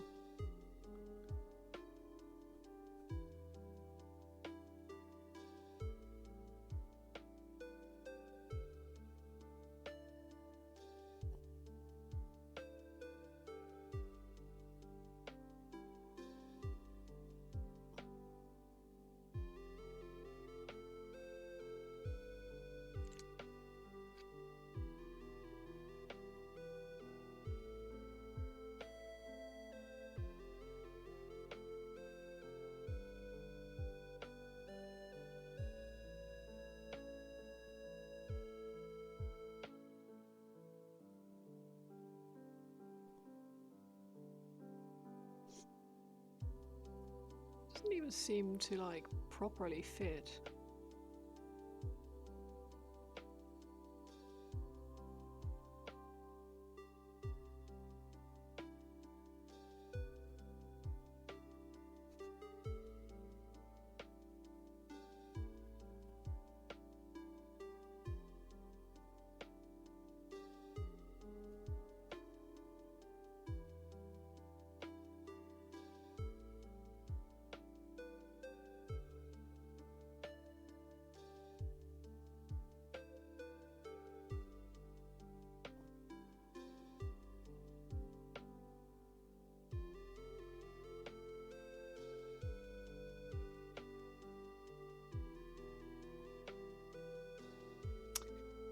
[SPEAKER 1] Doesn't even seem to like properly fit.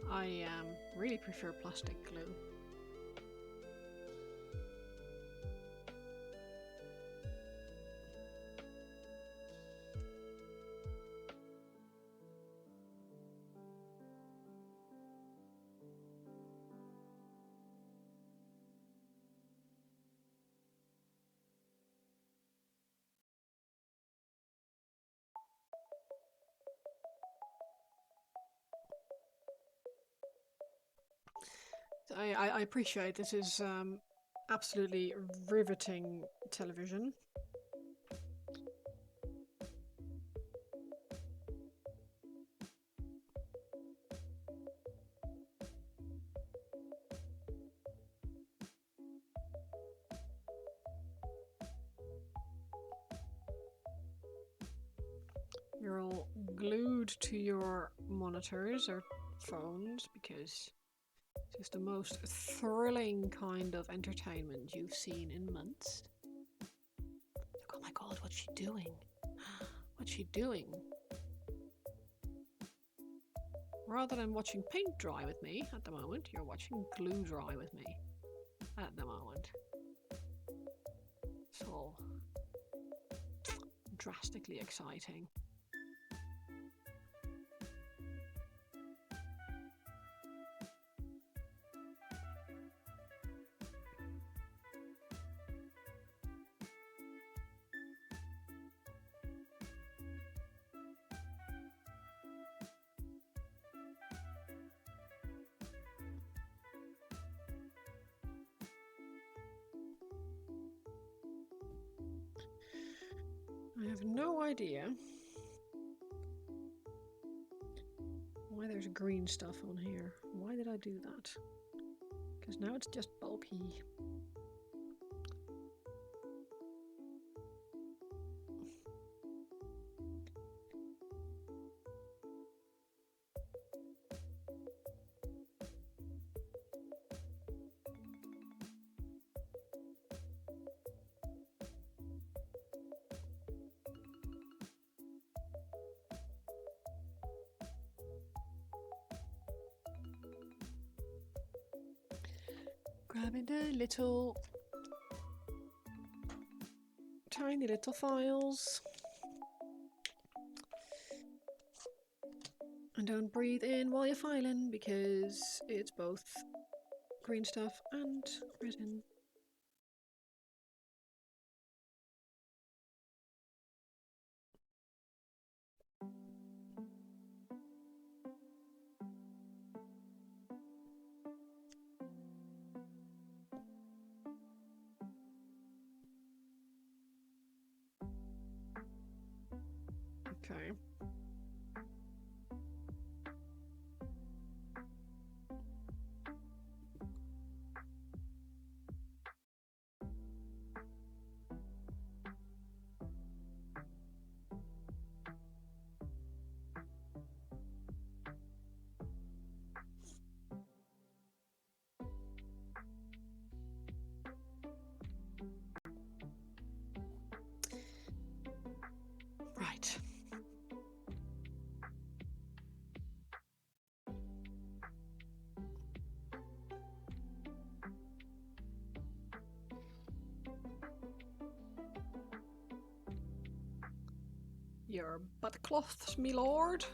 [SPEAKER 1] I really prefer plastic glue. I appreciate this is absolutely riveting television. You're all glued to your monitors or phones because it's the most thrilling kind of entertainment you've seen in months. Look, oh my god, what's she doing? What's she doing? Rather than watching paint dry with me at the moment, you're watching glue dry with me at the moment. It's all drastically exciting. I have no idea why there's green stuff on here. Why did I do that? Because now it's just bulky. Grabbing the little tiny little files. And don't breathe in while you're filing because it's both green stuff and resin. Okay. Right. Your butt cloths, me lord.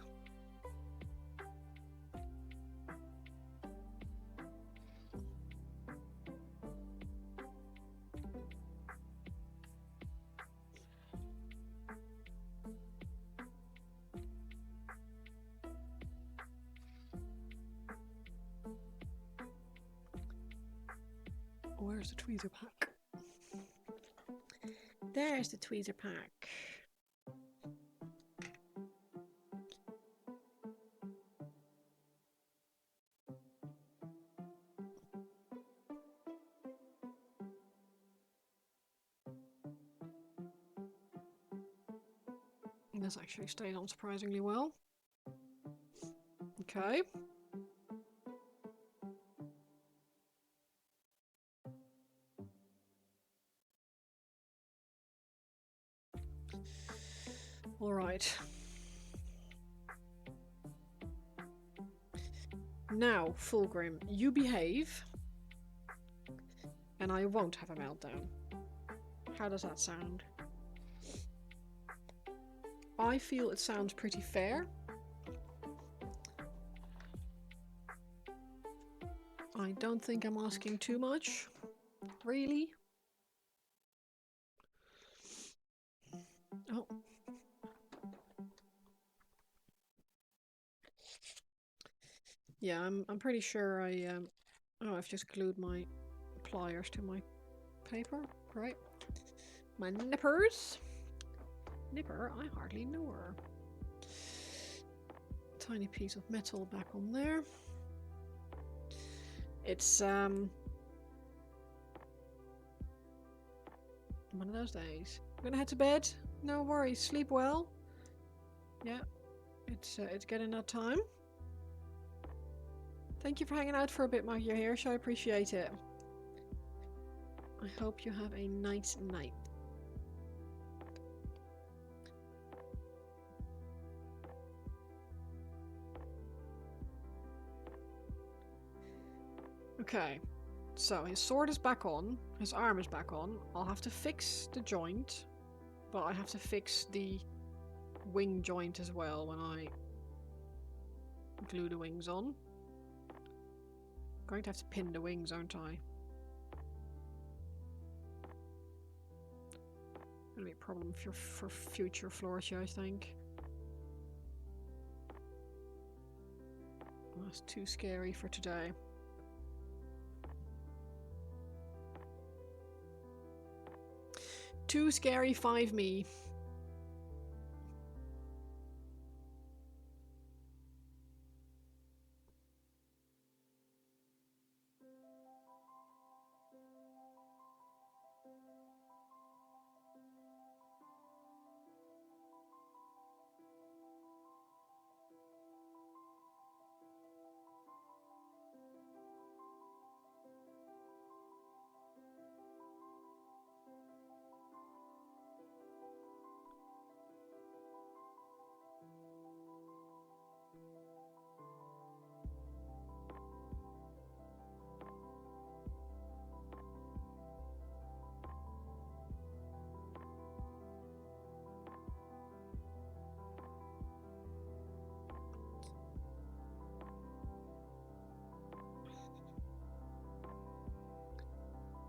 [SPEAKER 1] Where's the tweezer pack? There's the tweezer pack. This actually stayed on surprisingly well. Okay. All right. Now, Fulgrim, you behave, and I won't have a meltdown. How does that sound? I feel it sounds pretty fair. I don't think I'm asking too much, really. Oh. Yeah, I'm pretty sure oh, I've just glued my pliers to my paper. Great. My nippers. Nipper, I hardly know her. Tiny piece of metal back on there. It's one of those days. I'm gonna head to bed. No worries. Sleep well. Yeah, it's getting that time. Thank you for hanging out for a bit, Maggie Hirsch. I appreciate it. I hope you have a nice night. Okay, so his sword is back on, his arm is back on. I'll have to fix the joint, but I have to fix the wing joint as well when I glue the wings on. I'm going to have to pin the wings, aren't I? Gonna be a problem for future floors, I think. That's too scary for today. Too scary 5 me.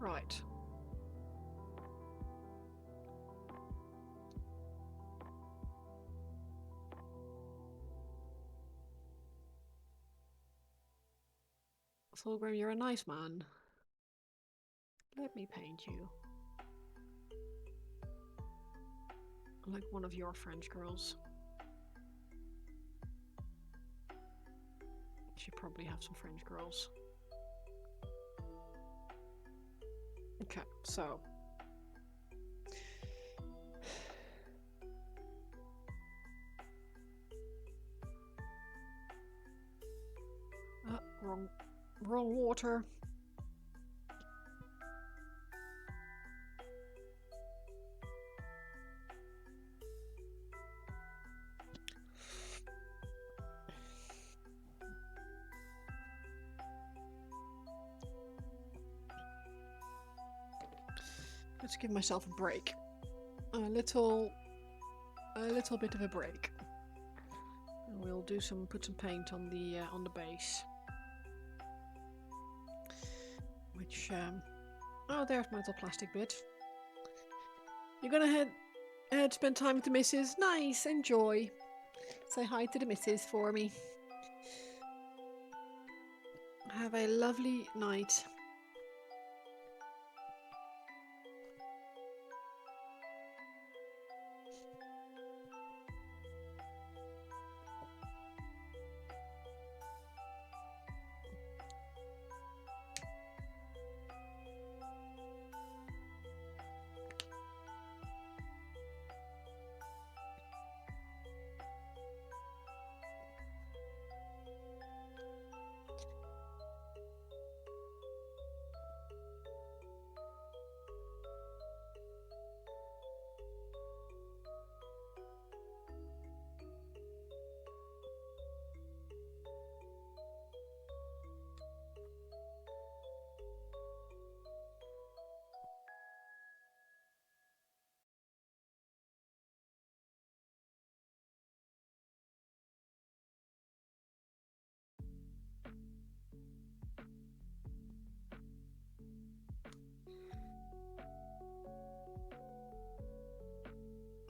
[SPEAKER 1] Right. Fulgrim, you're a nice man. Let me paint you. Like one of your French girls. She probably have some French girls. Okay, so. Wrong water. Let's give myself a break. A little bit of a break. And we'll do put some paint on the base. Which oh, there's my little plastic bit. You're gonna head spend time with the missus. Nice, enjoy. Say hi to the missus for me. Have a lovely night.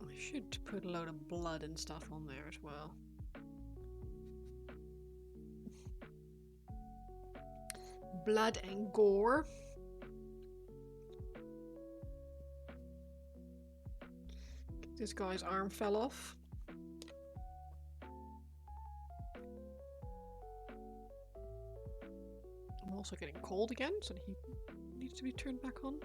[SPEAKER 1] I should put a load of blood and stuff on there as well. Blood and gore. This guy's arm fell off. I'm also getting cold again, so he needs to be turned back on.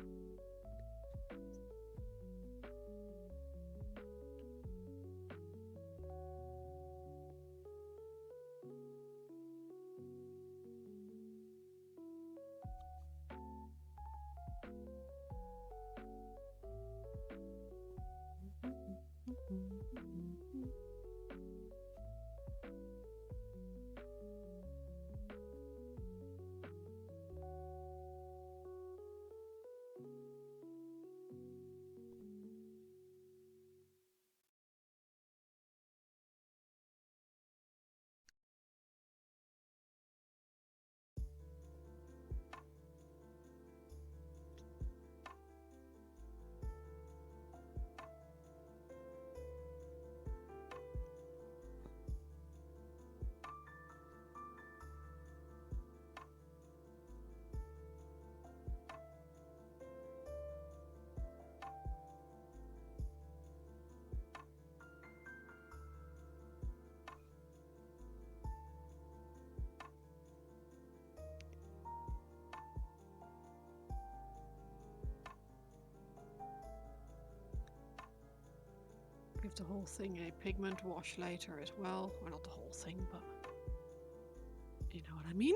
[SPEAKER 1] Give the whole thing a pigment wash later as well. Well, not the whole thing, but you know what I mean?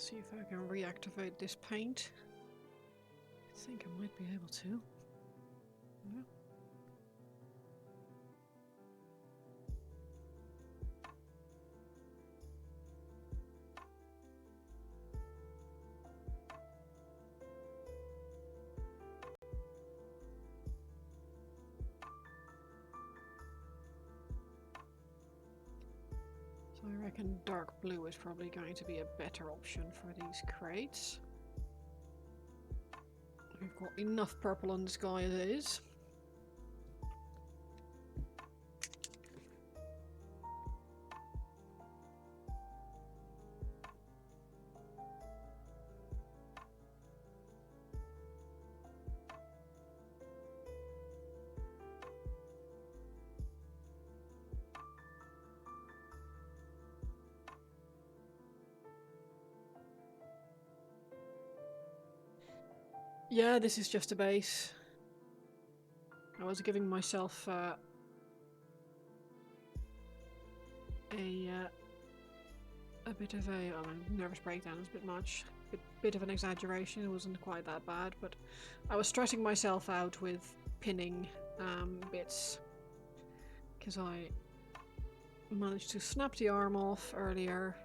[SPEAKER 1] See if I can reactivate this paint. I think I might be able to. Yeah. So I reckon dark blue is probably going to be a better option for these crates. We've got enough purple on the sky as it is. Yeah, this is just a base. I was giving myself a bit of a nervous breakdown is a bit much. Bit of an exaggeration. It wasn't quite that bad, but I was stressing myself out with pinning bits because I managed to snap the arm off earlier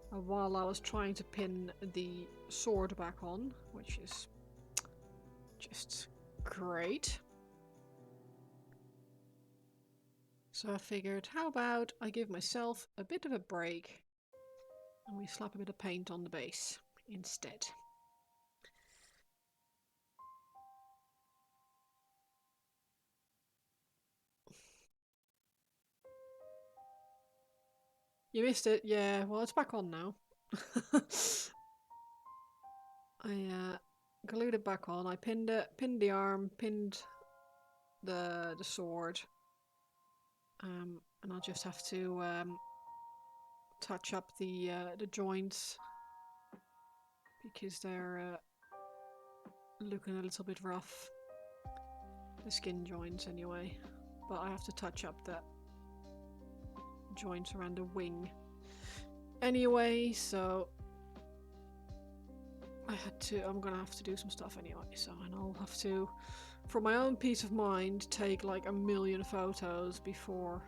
[SPEAKER 1] while I was trying to pin the sword back on, which is just great. So I figured, how about I give myself a bit of a break and we slap a bit of paint on the base instead. You missed it, yeah. Well, it's back on now. I glued it back on. I pinned the arm, pinned the sword, and I'll just have to touch up the joints because they're looking a little bit rough. The skin joints, anyway. But I have to touch up the joints around the wing anyway, so I'm gonna have to do some stuff anyway, so and I'll have to, for my own peace of mind, take like 1,000,000 photos before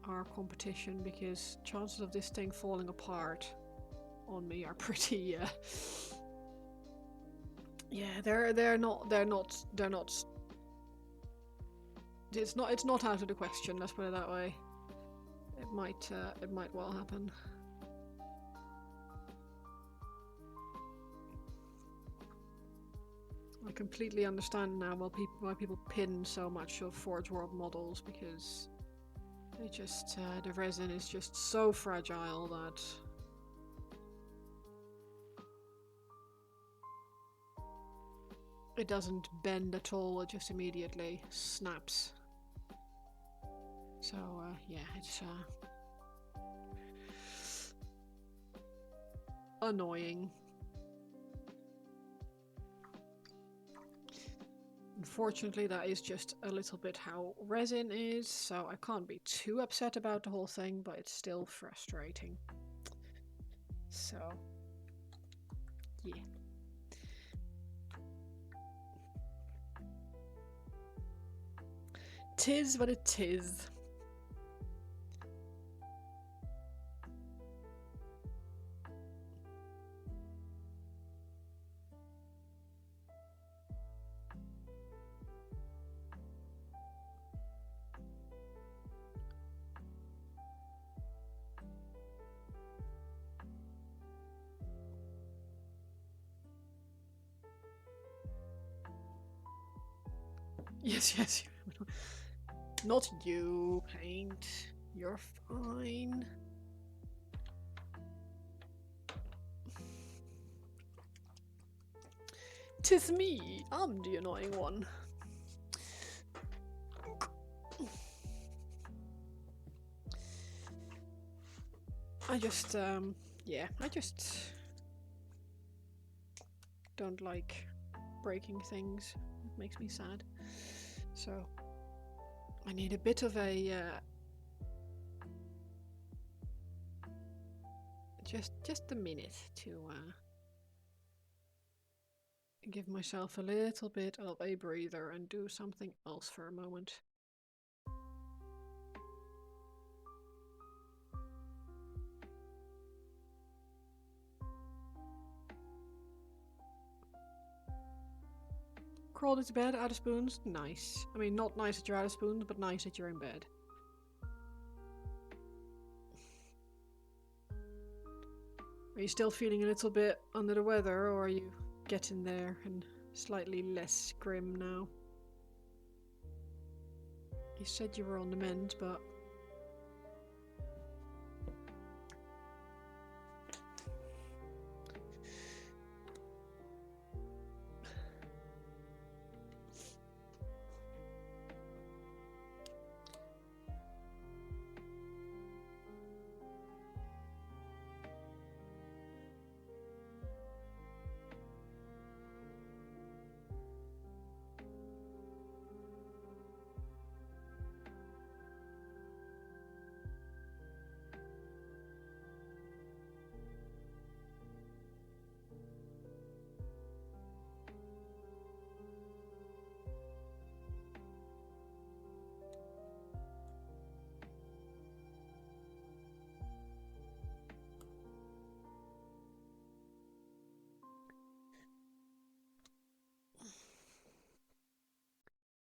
[SPEAKER 1] our competition, because chances of this thing falling apart on me are pretty yeah, they're not it's not out of the question, let's put it that way. It might well happen. I completely understand now why people pin so much of Forge World models, because they just the resin is just so fragile that it doesn't bend at all, it just immediately snaps. So yeah, it's annoying. Unfortunately, that is just a little bit how resin is, so I can't be too upset about the whole thing, but it's still frustrating. So, yeah. Tis what it is. Yes. Not you, Paint. You're fine. Tis me. I'm the annoying one. I just don't like breaking things. It makes me sad. So I need a bit of a Just a minute to give myself a little bit of a breather and do something else for a moment. Crawled into bed out of spoons? Nice. I mean, not nice that you're out of spoons, but nice that you're in bed. Are you still feeling a little bit under the weather, or are you getting there and slightly less grim now? You said you were on the mend, but...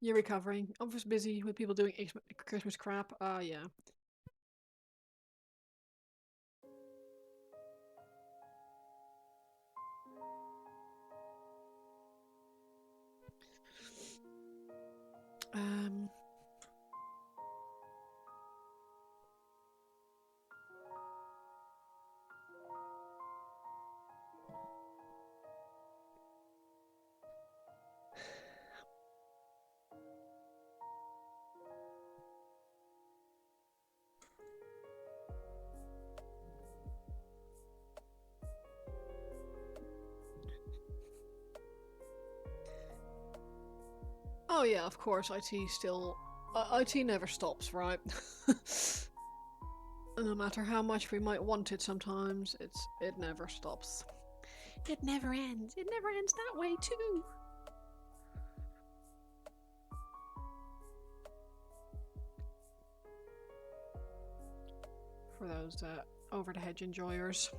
[SPEAKER 1] You're recovering. I'm just busy with people doing Christmas crap. Yeah. Um... Oh yeah, of course, IT still... IT never stops, right? No matter how much we might want it sometimes, it never stops. It never ends. It never ends that way too. For those over the hedge enjoyers.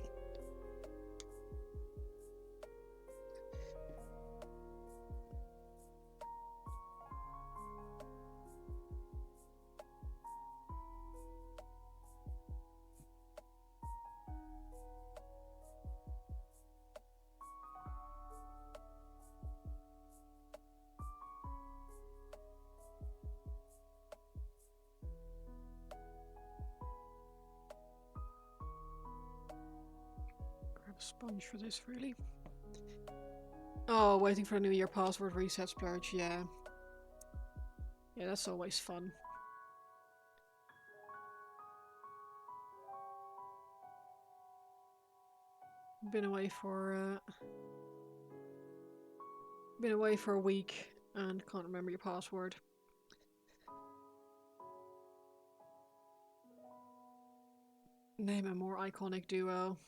[SPEAKER 1] Sponge for this, really. Oh, waiting for a new year password reset splurge, yeah. Yeah, that's always fun. Been away for a week and can't remember your password. Name a more iconic duo.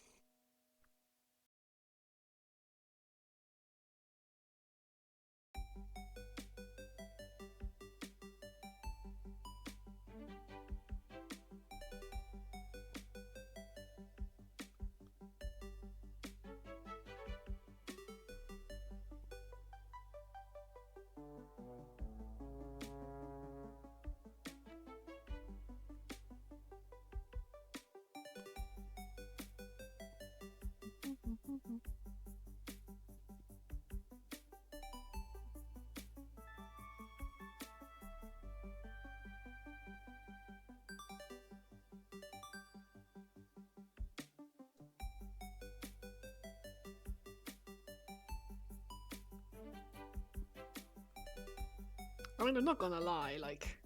[SPEAKER 1] I mean, I'm not gonna lie, like,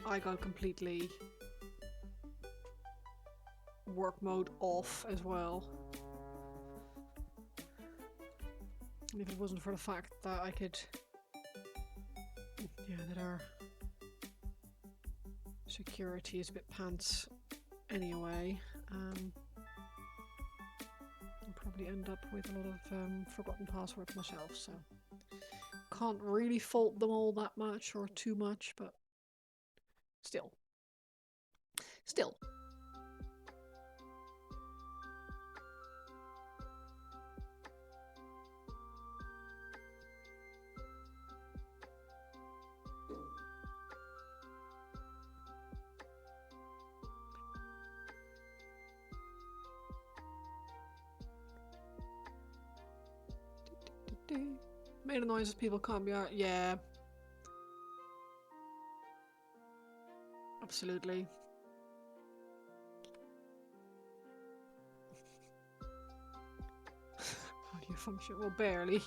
[SPEAKER 1] I got completely work mode off as well. And if it wasn't for the fact that I could... Yeah, that our security is a bit pants anyway. I'll probably end up with a lot of forgotten passwords myself, so can't really fault them all that much or too much, but still. Made a noise if people can't be out. Yeah. Absolutely. How do you function? Well, barely.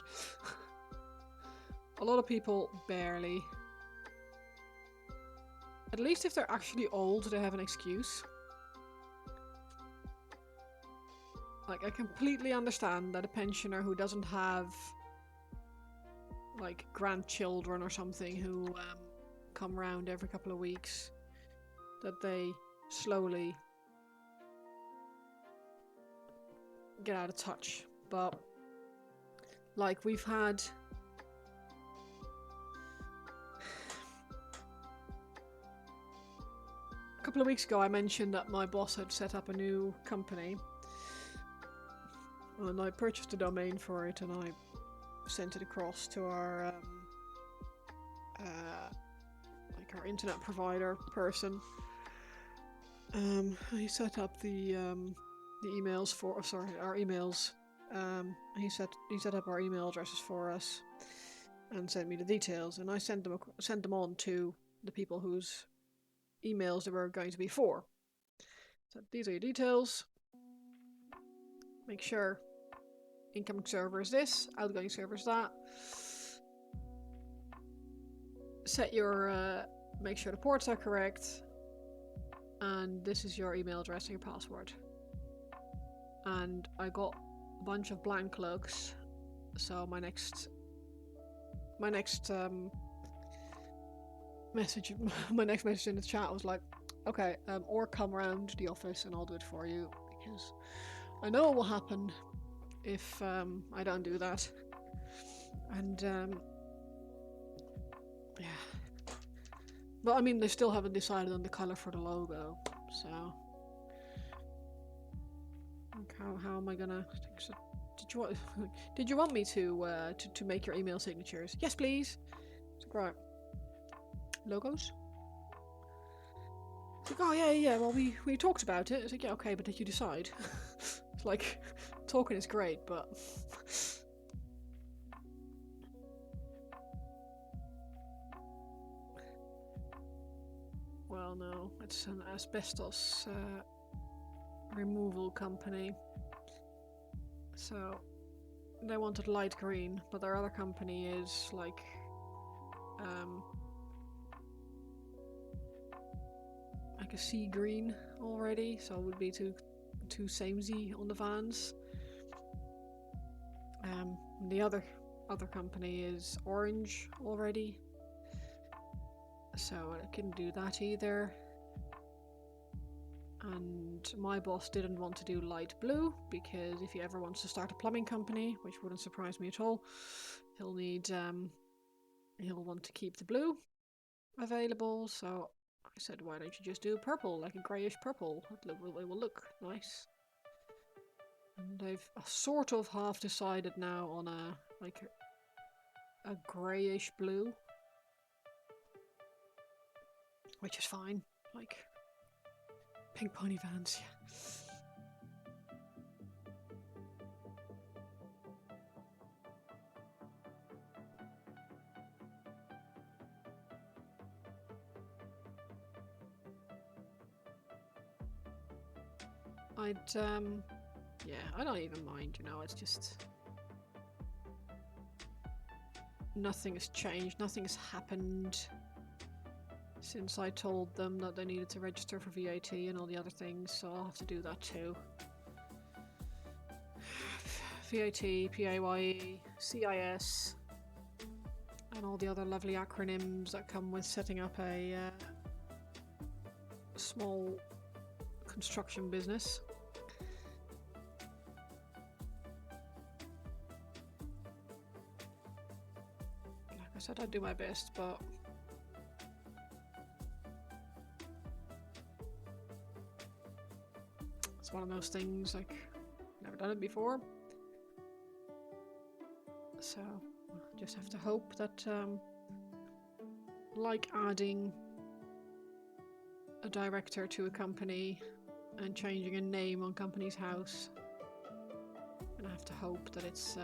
[SPEAKER 1] A lot of people barely. At least if they're actually old, they have an excuse. Like, I completely understand that a pensioner who doesn't have like grandchildren or something who come round every couple of weeks, that they slowly get out of touch. But like, we've had a couple of weeks ago I mentioned that my boss had set up a new company, and I purchased a domain for it, and I sent it across to our like our internet provider person. He set up the emails for our emails. He set up our email addresses for us and sent me the details, and I sent them on to the people whose emails they were going to be for. So these are your details. Make sure incoming server is this, outgoing server is that. Set your make sure the ports are correct, and this is your email address and your password. And I got a bunch of blank looks, so my next message in the chat was like, okay, or come around the office and I'll do it for you, because I know what will happen if I don't do that. And yeah, but I mean, they still haven't decided on the color for the logo, so how am I gonna? So, did you want me to make your email signatures? Yes, please. Right. Logos? It's like, oh yeah, well we talked about it. It's like, yeah, okay, but did you decide? It's like, talking is great, but well, no, it's an asbestos removal company. So they wanted light green, but their other company is like a sea green already, so it would be too samey on the vans. The other company is orange already, so I couldn't do that either. And my boss didn't want to do light blue, because if he ever wants to start a plumbing company, which wouldn't surprise me at all, he'll want to keep the blue available. So I said, why don't you just do purple, like a greyish purple? It will look nice. And they've sort of half decided now on a greyish blue, which is fine. Like pink pony vans, yeah. Yeah, I don't even mind, you know, it's just nothing has changed, nothing has happened since I told them that they needed to register for VAT and all the other things, so I'll have to do that too. VAT, PAYE, CIS, and all the other lovely acronyms that come with setting up a small construction business. I said I'd do my best, but it's one of those things, like, never done it before. So, I just have to hope that, like adding a director to a company and changing a name on company's house, and I have to hope that it's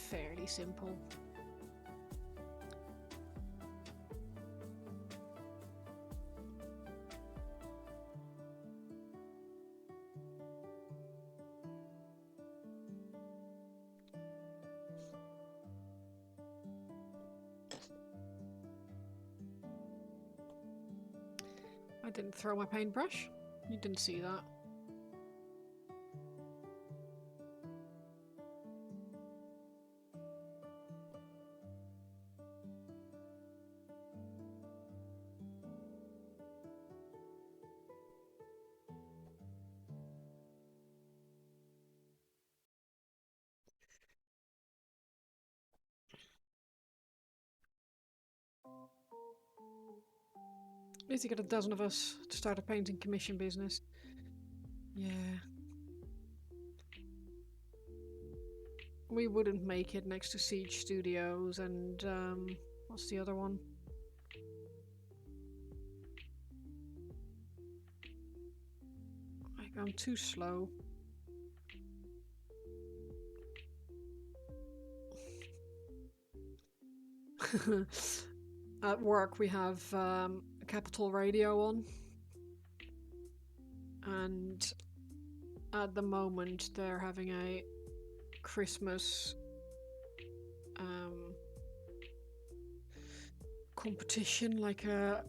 [SPEAKER 1] fairly simple. I didn't throw my paintbrush. You didn't see that. At least you get a dozen of us to start a painting commission business. Yeah. We wouldn't make it next to Siege Studios and, what's the other one? I'm too slow. At work we have Capital Radio on, and at the moment they're having a Christmas competition, like a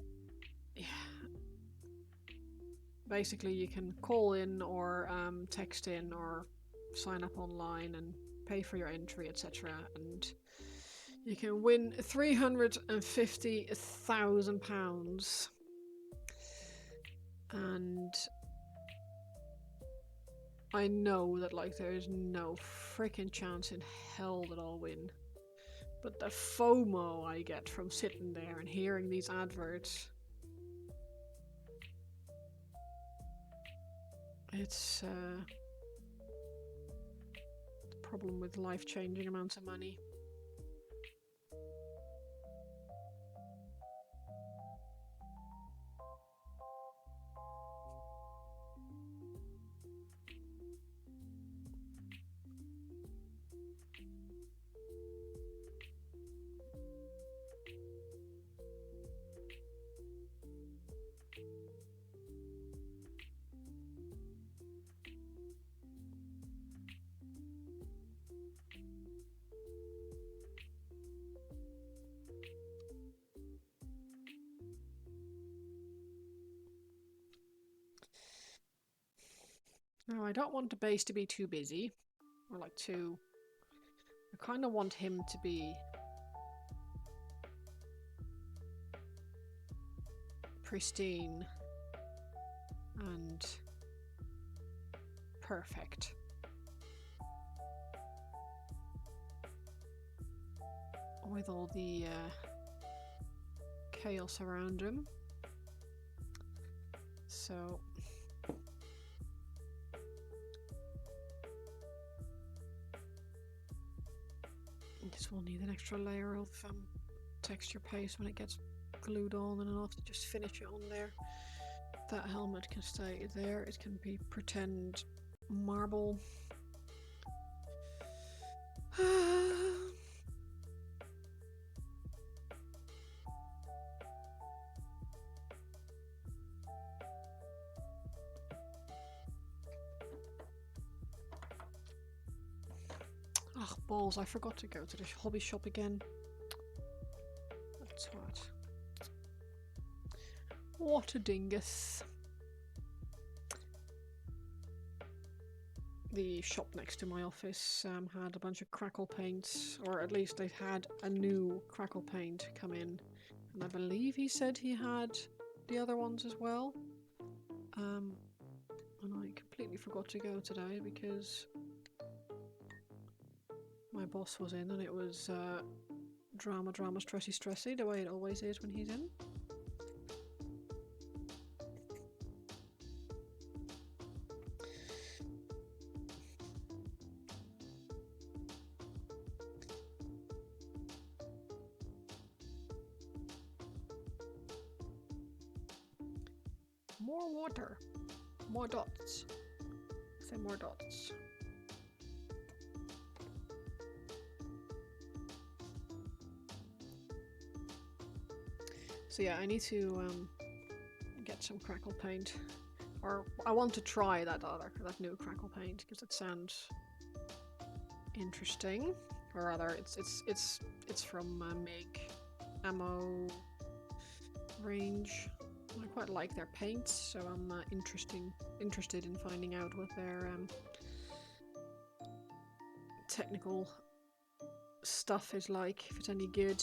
[SPEAKER 1] basically you can call in or text in or sign up online and pay for your entry, etc. And you can win £350,000. And I know that, like, there is no freaking chance in hell that I'll win. But the FOMO I get from sitting there and hearing these adverts, it's the problem with life-changing amounts of money. Now, I don't want the base to be too busy, or like too... I kind of want him to be pristine and perfect. With all the chaos around him. So... this will need an extra layer of texture paste when it gets glued on, and I'll have to just finish it on there. That helmet can stay there. It can be pretend marble. Ugh, balls, I forgot to go to the hobby shop again. That's what. What a dingus. The shop next to my office had a bunch of crackle paints, or at least they had a new crackle paint come in. And I believe he said he had the other ones as well. And I completely completely forgot to go today because my boss was in and it was drama, stressy, the way it always is when he's in. More water. More dots. Say more dots. So yeah, I need to get some crackle paint. Or I want to try that new crackle paint because it sounds interesting. Or rather, it's from MIG ammo range. I quite like their paints, so I'm interested in finding out what their technical stuff is like, if it's any good.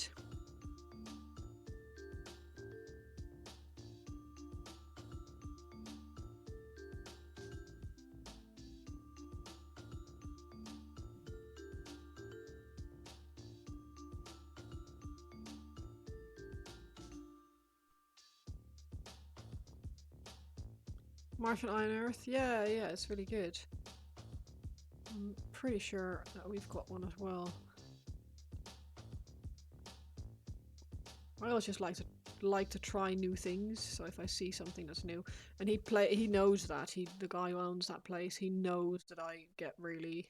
[SPEAKER 1] Martian Iron Earth? Yeah, it's really good. I'm pretty sure that we've got one as well. I always just like to try new things, so if I see something that's new, and he knows that, the guy who owns that place, he knows that I get really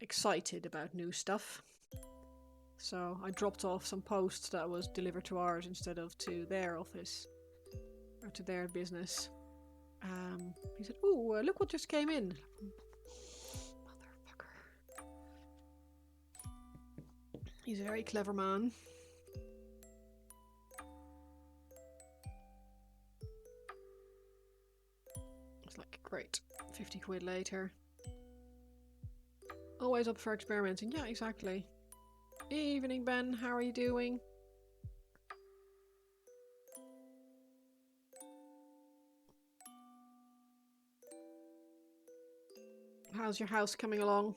[SPEAKER 1] excited about new stuff. So I dropped off some posts that was delivered to ours instead of to their office or to their business. He said, "Oh, look what just came in." Motherfucker. He's a very clever man. It's like, great. 50 quid later. Always up for experimenting. Yeah, exactly. Evening, Ben. How are you doing? How's your house coming along?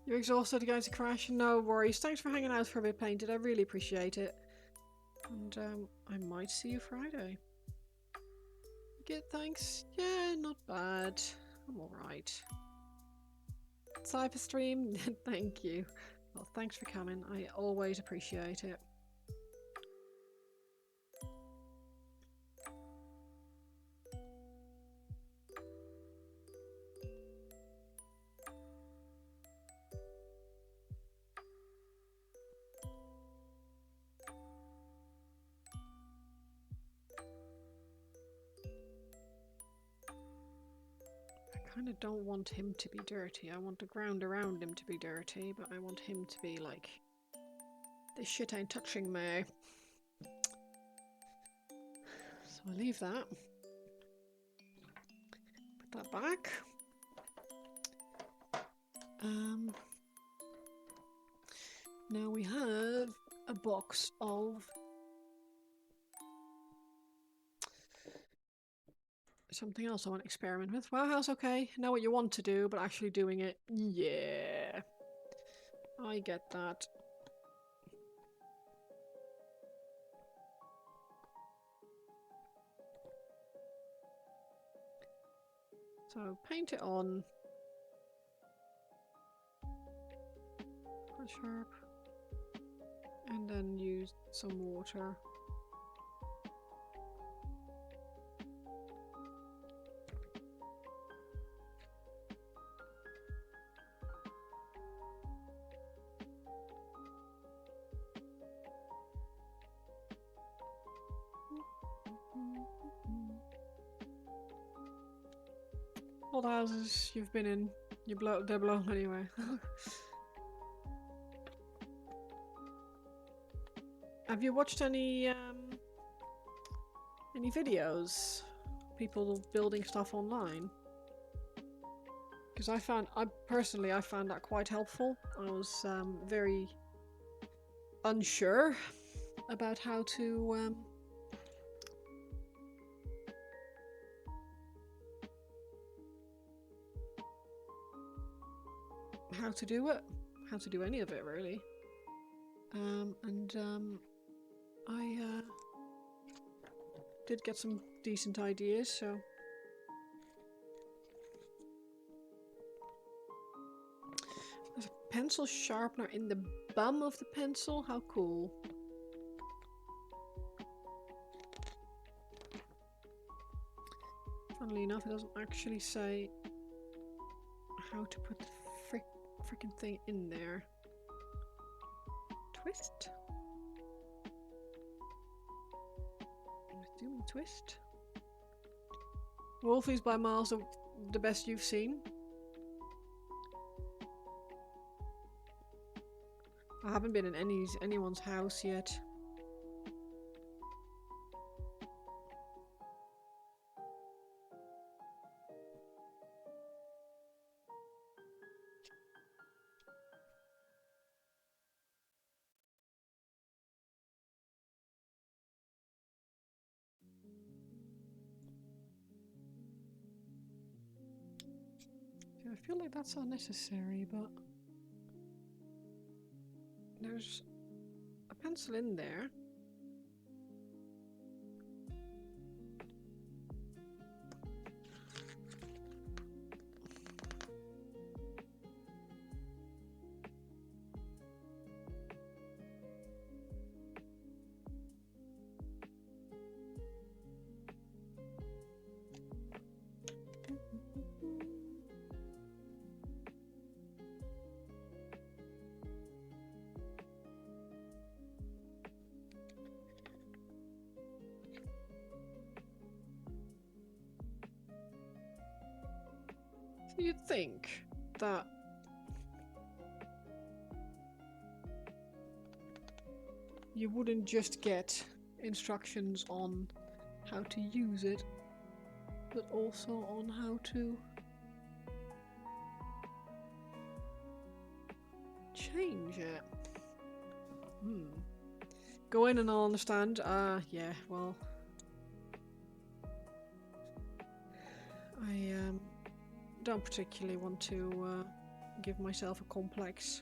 [SPEAKER 1] You're exhausted, going to crash? No worries. Thanks for hanging out for a bit, Painted. I really appreciate it. And I might see you Friday. Good, thanks. Yeah, not bad. I'm alright. Cypher stream? Thank you. Well, thanks for coming. I always appreciate it. I kind of don't want him to be dirty. I want the ground around him to be dirty, but I want him to be like, this shit ain't touching me. So I'll leave that. Put that back. Now we have a box of something else I want to experiment with. Wow, that's okay. Know what you want to do, but actually doing it, yeah. I get that. So paint it on. Quite sharp. And then use some water. what houses you've been in. They're blown anyway. Have you watched any videos? People building stuff online? Because I personally found that quite helpful. I was very unsure about how to do it, how to do any of it really. I did get some decent ideas, so. There's a pencil sharpener in the bum of the pencil? How cool. Funnily enough, it doesn't actually say how to put the freaking thing in there. Twist? I'm assuming twist. Wolfie's by miles the best you've seen. I haven't been in anyone's house yet. I feel like that's unnecessary, but there's a pencil in there. You'd think that you wouldn't just get instructions on how to use it, but also on how to change it. Go in and I'll understand. Yeah, well. I don't particularly want to give myself a complex.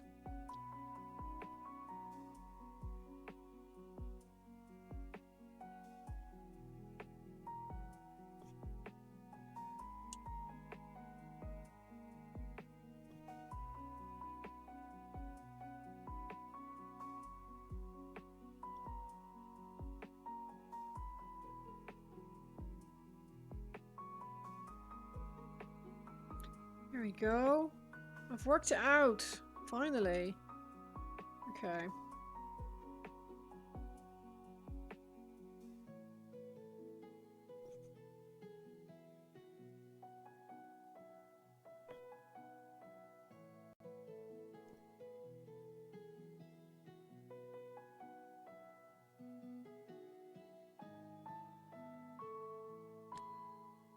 [SPEAKER 1] There we go. I've worked it out. Finally. Okay.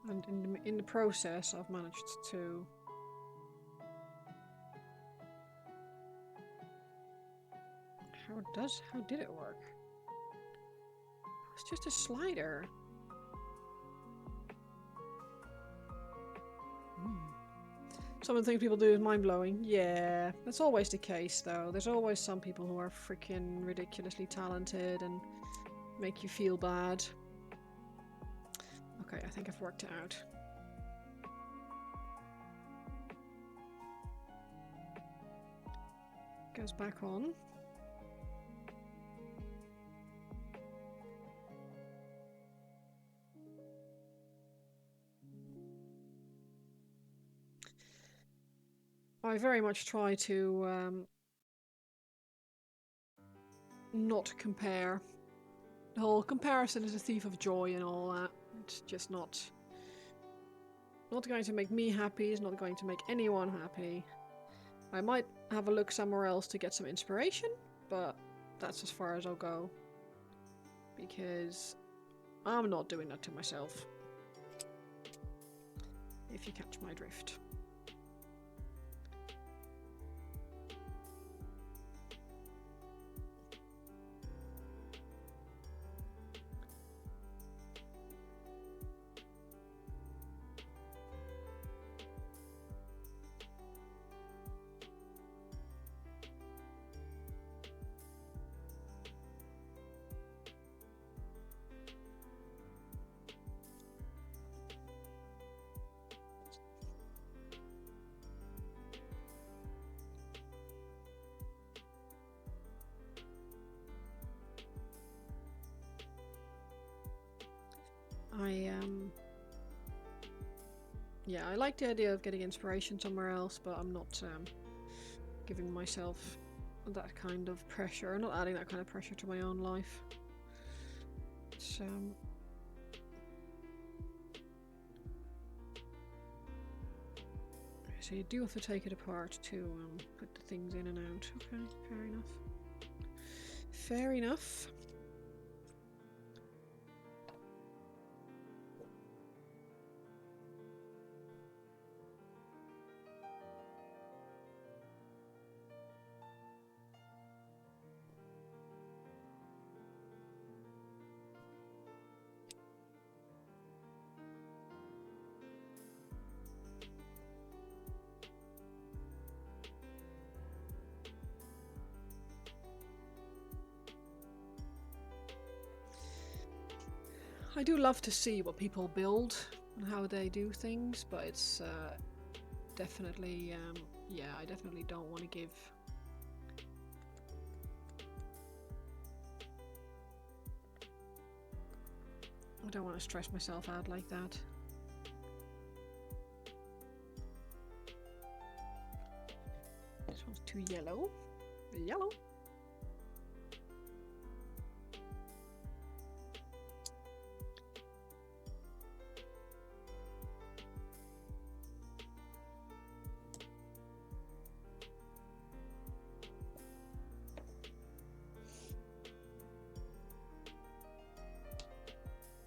[SPEAKER 1] And in the process, I've managed to how did it work? It's just a slider. Some of the things people do is mind-blowing. Yeah, that's always the case though. There's always some people who are freaking ridiculously talented and make you feel bad. Okay, I think I've worked it out. Goes back on. I very much try to not compare. The whole comparison is a thief of joy and all that. It's just not not going to make me happy, it's not going to make anyone happy. I might have a look somewhere else to get some inspiration, but that's as far as I'll go. Because I'm not doing that to myself. If you catch my drift. Yeah, I like the idea of getting inspiration somewhere else, but I'm not giving myself that kind of pressure. I'm not adding that kind of pressure to my own life. So you do have to take it apart to put the things in and out. Okay, fair enough. Fair enough. I do love to see what people build and how they do things, but it's definitely, yeah, I definitely don't want to give... I don't want to stress myself out like that. This one's too yellow. Yellow.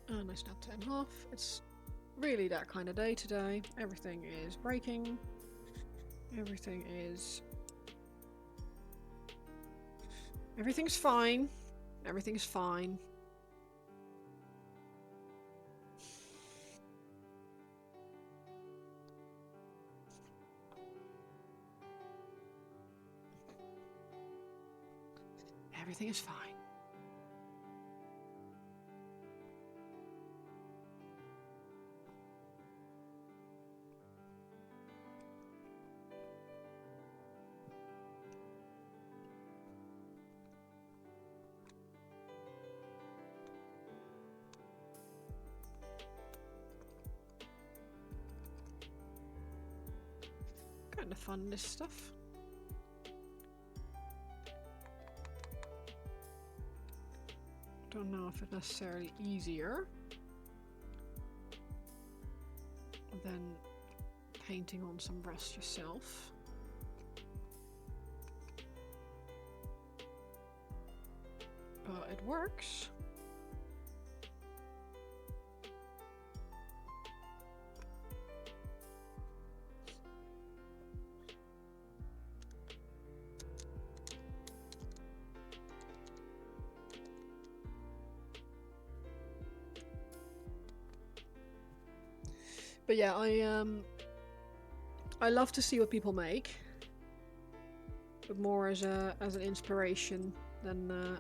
[SPEAKER 1] And I snapped it in half. It's really that kind of day today. Everything is breaking. Everything is... Everything's fine. Everything's fine. Everything is fine. Kind of fun, this stuff. Don't know if it's necessarily easier than painting on some rust yourself. But it works. But yeah, I love to see what people make, but more as an inspiration than a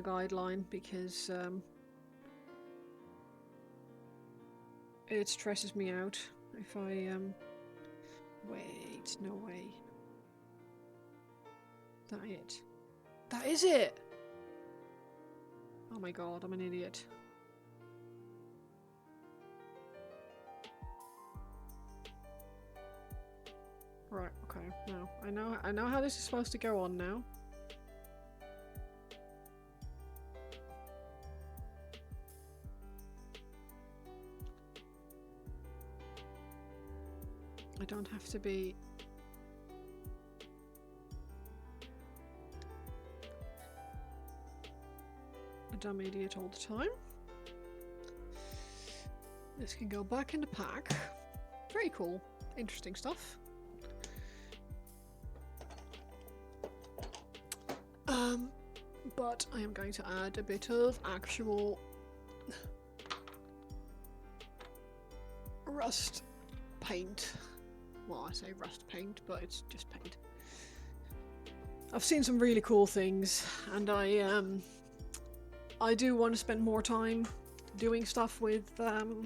[SPEAKER 1] guideline, because it stresses me out if I wait, no way. That it? That is it! Oh my god, I'm an idiot. Right, okay, now I know how this is supposed to go on now. I don't have to be a dumb idiot all the time. This can go back in the pack. Very cool. Interesting stuff. But I am going to add a bit of actual rust paint. Well, I say rust paint, but it's just paint. I've seen some really cool things, and I do want to spend more time doing stuff with the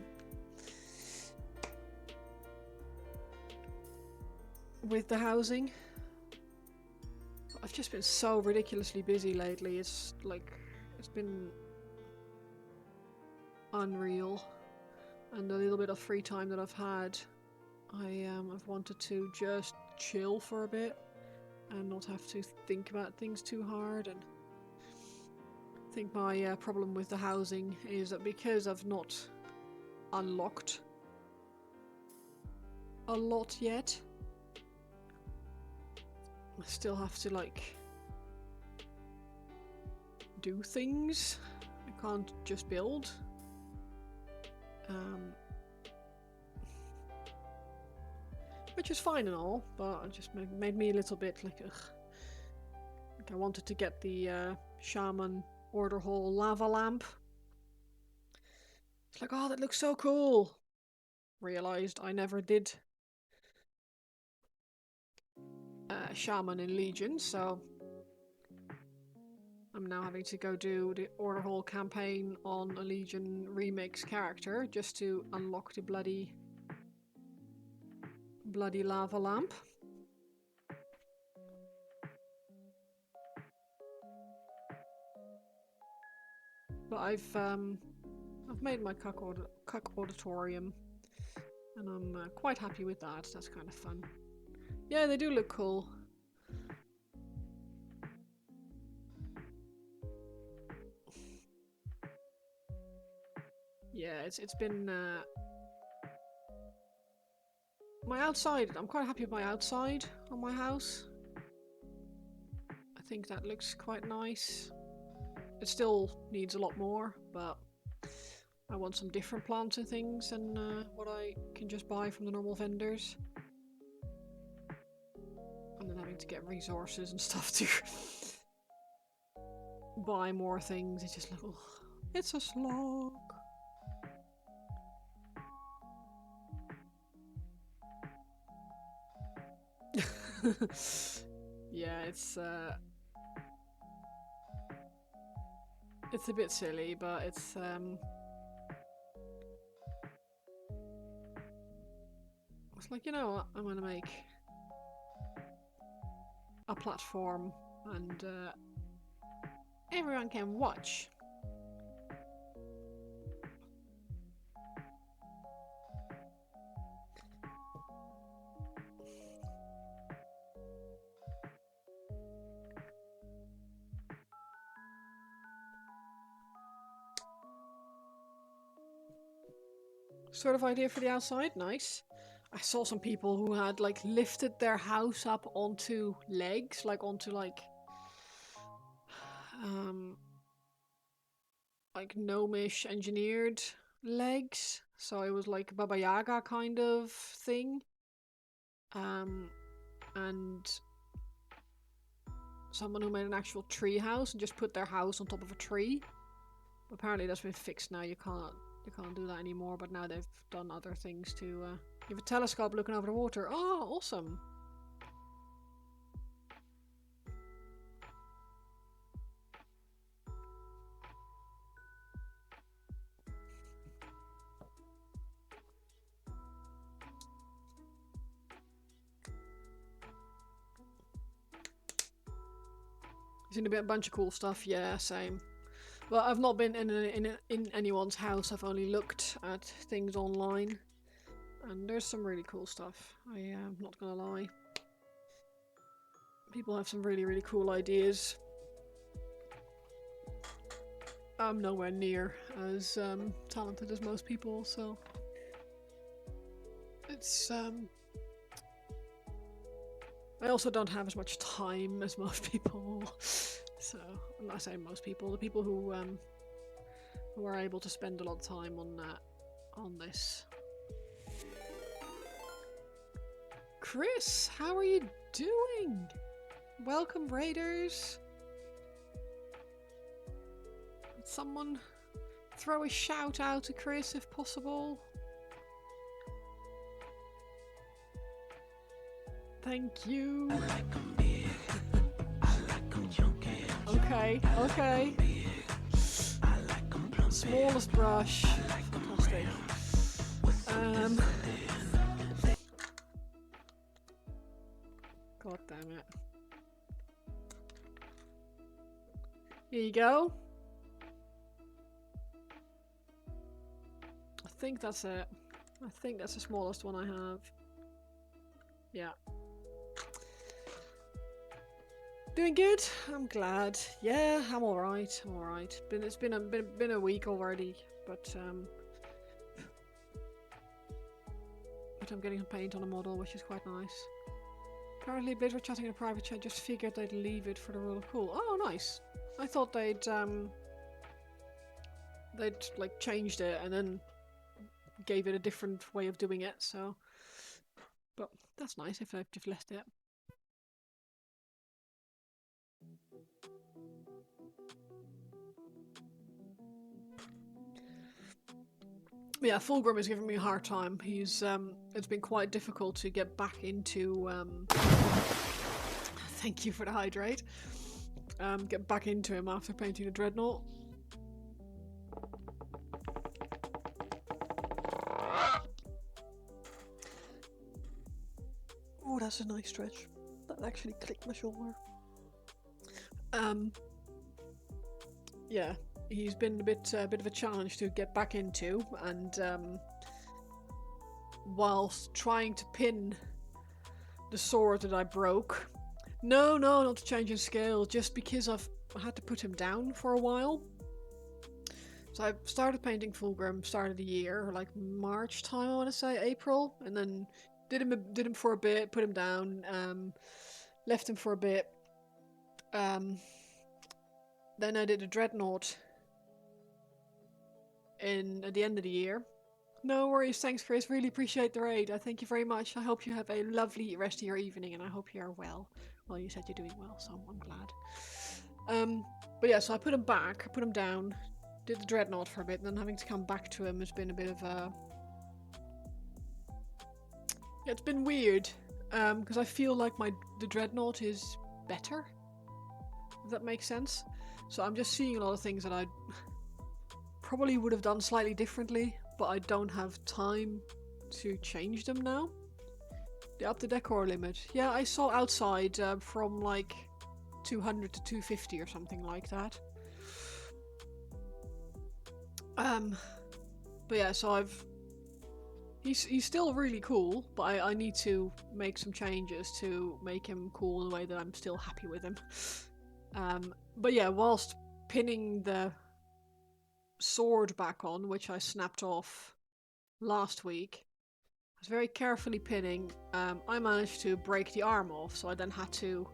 [SPEAKER 1] housing. I've just been so ridiculously busy lately. It's like, it's been unreal. And the little bit of free time that I've had, I've wanted to just chill for a bit and not have to think about things too hard. And I think my problem with the housing is that because I've not unlocked a lot yet, I still have to like do things. I can't just build. Which is fine and all, but it just made me a little bit like, ugh. Like I wanted to get the Shaman Order Hall lava lamp. It's like, oh, that looks so cool. Realised I never did Shaman in Legion, so I'm now having to go do the Order Hall campaign on a Legion remix character just to unlock the bloody lava lamp. But I've made my cuck auditorium, and I'm quite happy with that. That's kind of fun. Yeah, they do look cool. Yeah, it's been my outside. I'm quite happy with my outside on my house. I think that looks quite nice. It still needs a lot more, but I want some different plants and things than what I can just buy from the normal vendors. And then having to get resources and stuff to buy more things. It's just like, ugh, it's a slog. Yeah, it's a bit silly, but it's like, you know what, I'm gonna make a platform and everyone can watch. Sort of idea for the outside, nice. I saw some people who had like lifted their house up onto legs, like onto like gnomish engineered legs. So it was like Baba Yaga kind of thing. And someone who made an actual tree house and just put their house on top of a tree. Apparently that's been fixed now. You can't do that anymore, but now they've done other things to you have a telescope looking over the water. Oh, awesome. Seen a bunch of cool stuff, yeah, same. But I've not been in anyone's house. I've only looked at things online, and there's some really cool stuff. I am not gonna lie. People have some really cool ideas. I'm nowhere near as talented as most people, so it's I also don't have as much time as most people. So, I'm not saying most people, the people who are able to spend a lot of time on this. Chris, how are you doing? Welcome, Raiders. Would someone throw a shout out to Chris if possible? Thank you. Okay, okay. Smallest brush. Fantastic. God damn it. Here you go. I think that's it. I think that's the smallest one I have. Yeah. Doing good. I'm glad. Yeah, I'm alright. I'm alright. It's been a week already, but I'm getting some paint on a model, which is quite nice. Apparently, Blade were chatting in a private chat. Just figured they'd leave it for the rule of cool. Oh, nice. I thought they'd like changed it and then gave it a different way of doing it. So, but that's nice if they've just left it. Yeah, Fulgrim is giving me a hard time. He's it's been quite difficult to get back into thank you for the hydrate. Get back into him after painting the dreadnought. Oh, that's a nice stretch. That actually clicked my shoulder. Yeah, he's been a bit of a challenge to get back into, and whilst trying to pin the sword that I broke. No, not to change in scale, just because I had to put him down for a while. So I started painting Fulgrim, start of the year, like March time I want to say, April, and then did him for a bit, put him down, left him for a bit. Then I did a dreadnought at the end of the year. No worries, thanks Chris, really appreciate the raid. Thank you very much. I hope you have a lovely rest of your evening and I hope you are well. Well, you said you're doing well, so I'm glad. But yeah, so I put him back, I put him down, did the dreadnought for a bit, and then having to come back to him has been a bit of a... Yeah, it's been weird, because I feel like the dreadnought is better, if that makes sense. So I'm just seeing a lot of things that I probably would have done slightly differently, but I don't have time to change them now. They upped the decor limit. Yeah, I saw outside from like 200 to 250 or something like that. But yeah, so he's still really cool, but I need to make some changes to make him cool in a way that I'm still happy with him. But yeah, whilst pinning the sword back on, which I snapped off last week, I was very carefully pinning. I managed to break the arm off, so I then had to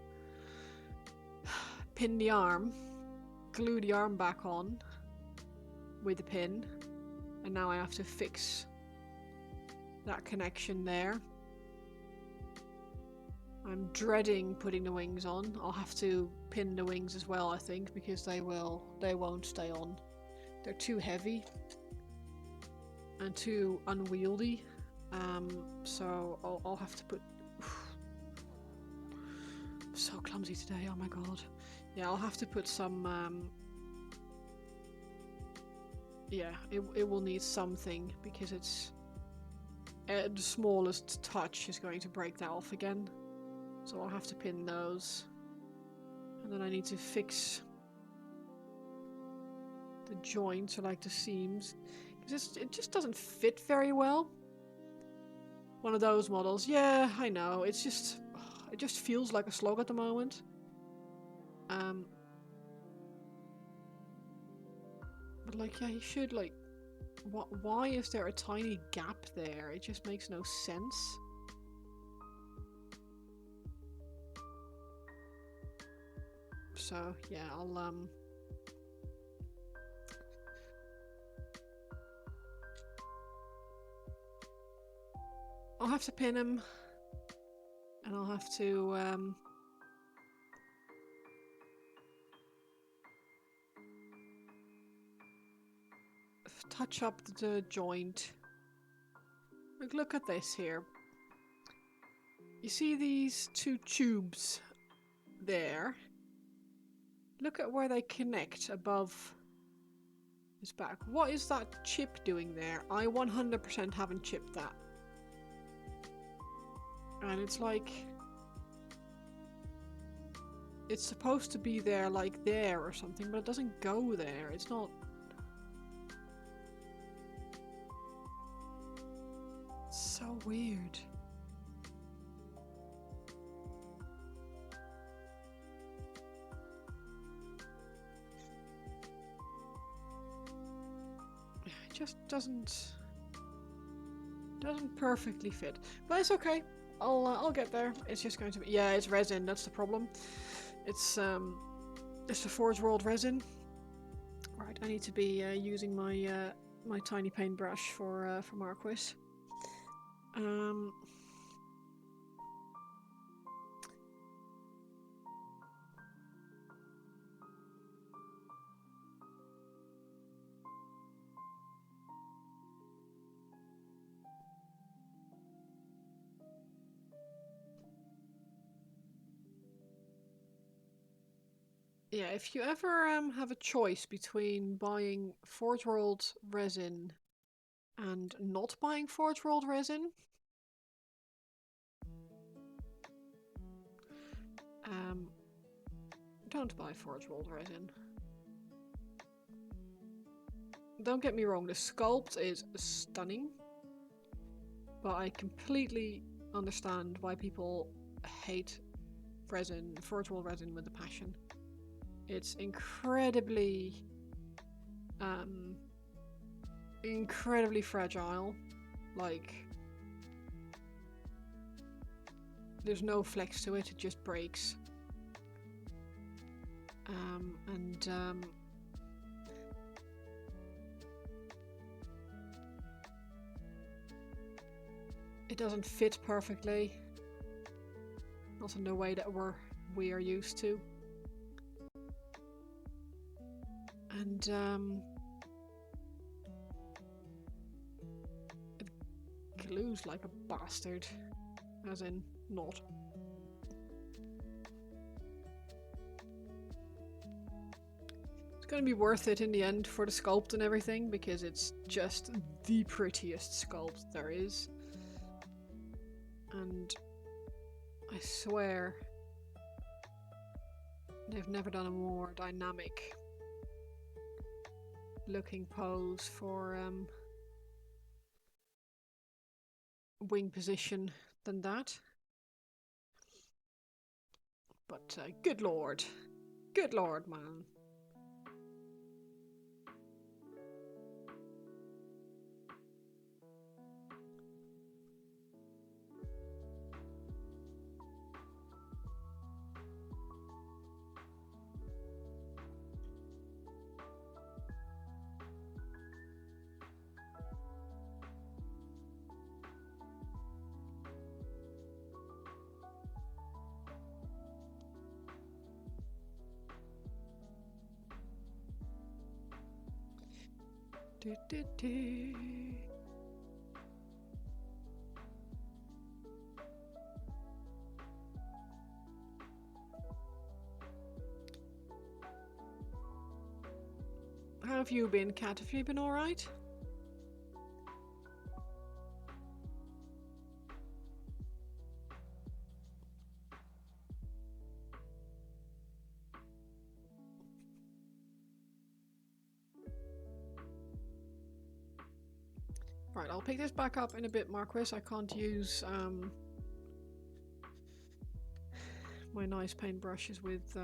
[SPEAKER 1] pin the arm, glue the arm back on with the pin, and now I have to fix that connection there. I'm dreading putting the wings on. I'll have to pin the wings as well, I think, because they won't stay on. They're too heavy and too unwieldy. So I'll have to put... I'm so clumsy today, oh my god. Yeah, I'll have to put some... Yeah, it will need something, because it's... the smallest touch is going to break that off again. So I'll have to pin those. And then I need to fix the joints, or like the seams. Because it just doesn't fit very well. One of those models. Yeah, I know. It just feels like a slog at the moment. But like, yeah, he should like... Why is there a tiny gap there? It just makes no sense. so yeah, I'll have to pin him, and I'll have to touch up the joint. Like, look at this here. You see these two tubes there? Look at where they connect above his back. What is that chip doing there? I 100% haven't chipped that. And it's like... it's supposed to be there, like there or something, but it doesn't go there. It's not... it's so weird. It just doesn't perfectly fit, but it's okay. I'll get there. It's just going to be, yeah, it's resin. That's the problem. It's the Forge World resin. Right, I need to be using my my tiny paintbrush for Marquis. Yeah, if you ever have a choice between buying Forge World resin and not buying Forge World resin, don't buy Forge World resin. Don't get me wrong, the sculpt is stunning, but I completely understand why people hate resin, Forge World resin with a passion. It's incredibly fragile. Like, there's no flex to it, it just breaks. It doesn't fit perfectly. Not in the way that we are used to. And it glues like a bastard. As in, not. It's gonna be worth it in the end for the sculpt and everything, because it's just the prettiest sculpt there is. And I swear they've never done a more dynamic looking pose for wing position than that. But good lord, man. How have you been, Kat? Have you been alright? Right, I'll pick this back up in a bit, Marquis. I can't use my nice paintbrushes with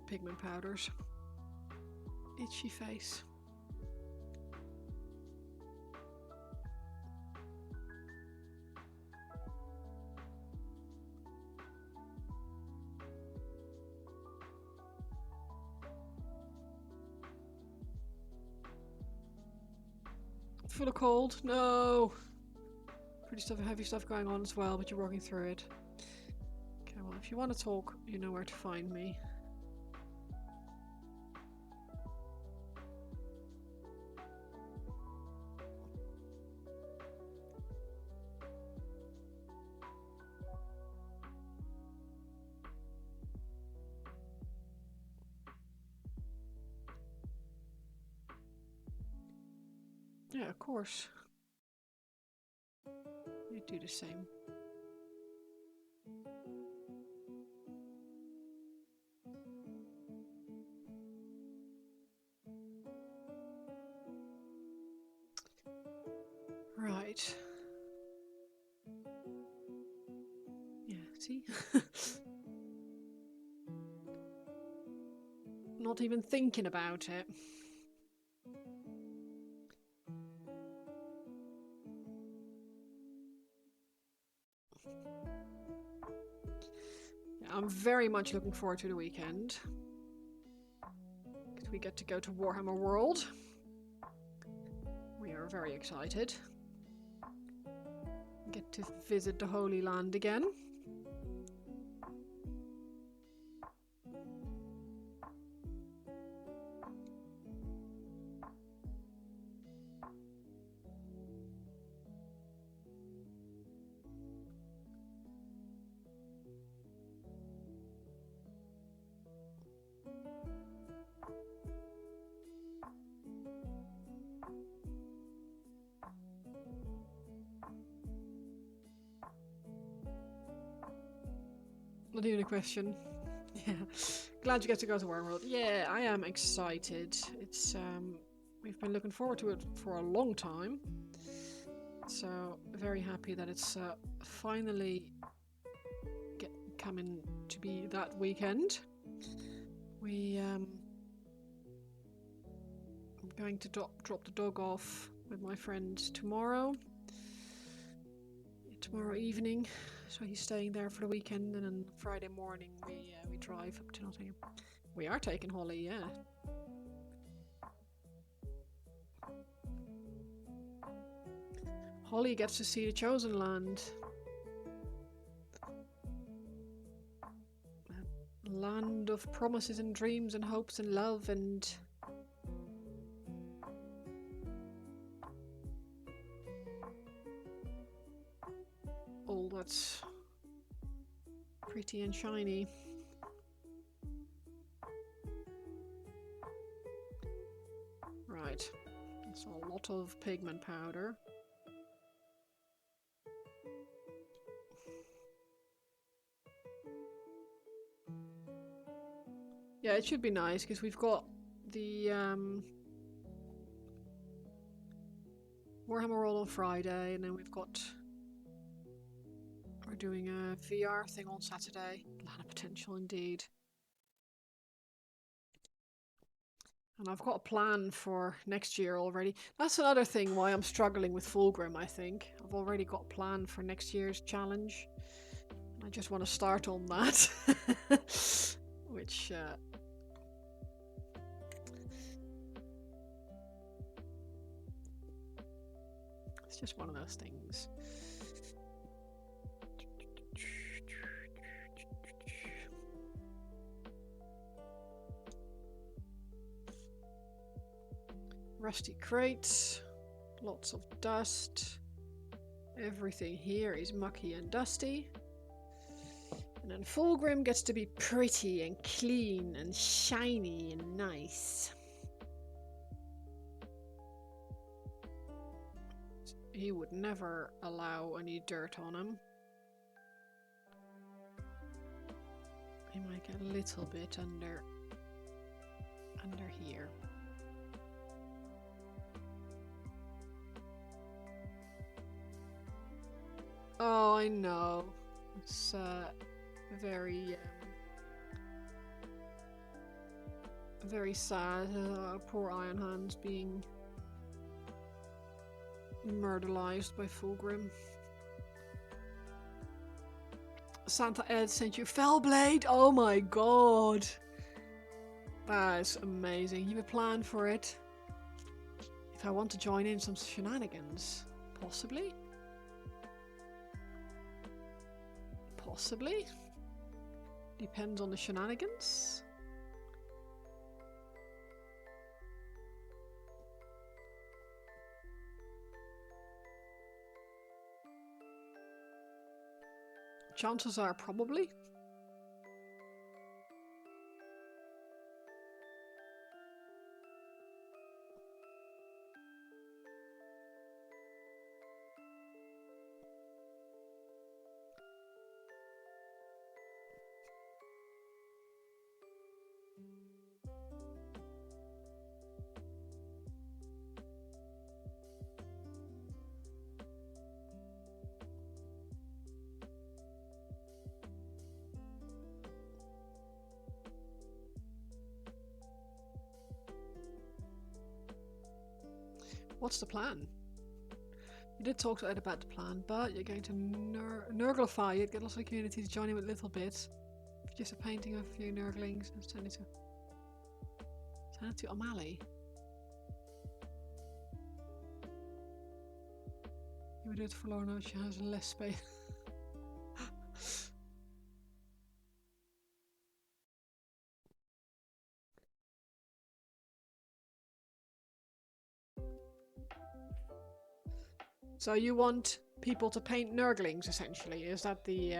[SPEAKER 1] pigment powders. Itchy face. Full of cold. No. Pretty heavy stuff going on as well, but you're working through it. Okay, well, if you want to talk, you know where to find me. Yeah, of course. You do the same. Right. Yeah, see? Not even thinking about it. Yeah, I'm very much looking forward to the weekend. We get to go to Warhammer World. We are very excited. Get to visit the Holy Land again. Not even a question. Yeah. Glad you get to go to Warhammer World. Yeah, I am excited. It's we've been looking forward to it for a long time. So very happy that it's finally coming to be that weekend. I'm going to drop the dog off with my friend tomorrow evening, so he's staying there for the weekend, and then Friday morning we drive up to Nottingham. We are taking Holly, yeah. Holly gets to see the Chosen Land. A land of promises and dreams and hopes and love and... all that's pretty and shiny. Right. That's a lot of pigment powder. Yeah, it should be nice because we've got the Warhammer World on Friday, and then we're doing a VR thing on Saturday. A lot of potential indeed. And I've got a plan for next year already. That's another thing why I'm struggling with Fulgrim, I think. I've already got a plan for next year's challenge. I just want to start on that. Which... it's just one of those things. Rusty crates, lots of dust. Everything here is mucky and dusty. And then Fulgrim gets to be pretty and clean and shiny and nice. He would never allow any dirt on him. He might get a little bit under here. Oh, I know. It's very sad. Poor Iron Hands being murderized by Fulgrim. Santa Ed sent you Fellblade. Oh my god, that is amazing. You have a plan for it. You've I want to join in some shenanigans. Possibly? Possibly? Depends on the shenanigans. Chances are probably. What's the plan? You did talk to Ed about the plan, but you're going to Nurglify it, get lots of communities joining with little bits. Just a painting of a few Nurglings and send it to O'Malley. You would do it for Lorna, she has less space. So you want people to paint Nurglings, essentially? Is that the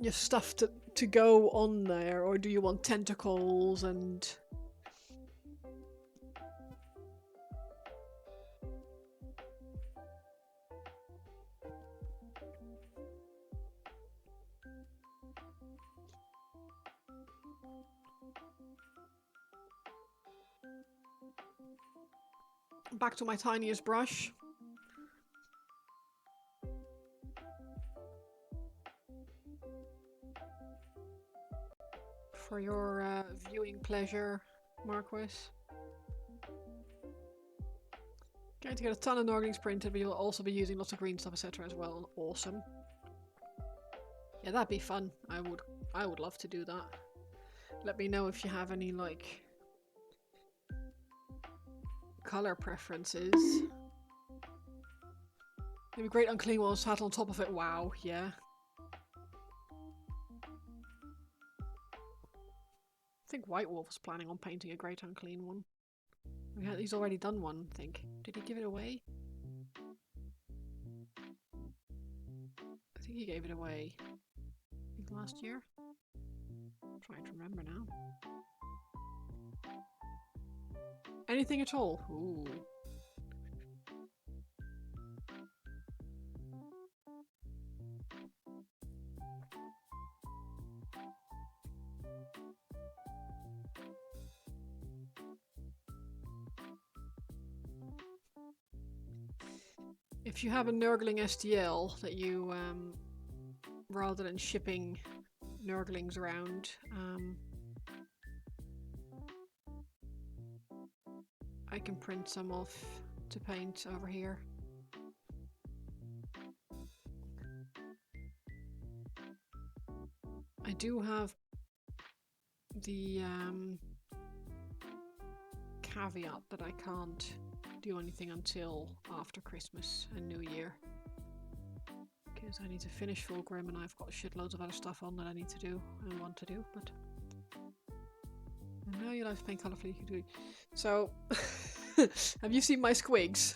[SPEAKER 1] your stuff to go on there, or do you want tentacles and? Back to my tiniest brush. For your viewing pleasure, Marquis. Going to get a ton of Nurglings printed, but you'll also be using lots of green stuff, etc. as well. Awesome. Yeah, that'd be fun. I would love to do that. Let me know if you have any like color preferences. It'd be great on clean ones, sat on top of it. Wow, yeah. I think White Wolf was planning on painting a great unclean one. He's already done one, I think. Did he give it away? I think he gave it away. I think last year? I'm trying to remember now. Anything at all? Ooh. If you have a Nurgling STL that you, rather than shipping Nurglings around, I can print some off to paint over here. I do have the caveat that I can't do anything until after Christmas and New Year, because I need to finish Fulgrim and I've got shitloads of other stuff on that I need to do and want to do. But and now you like to paint colourfully, you can do it. So have you seen my squigs?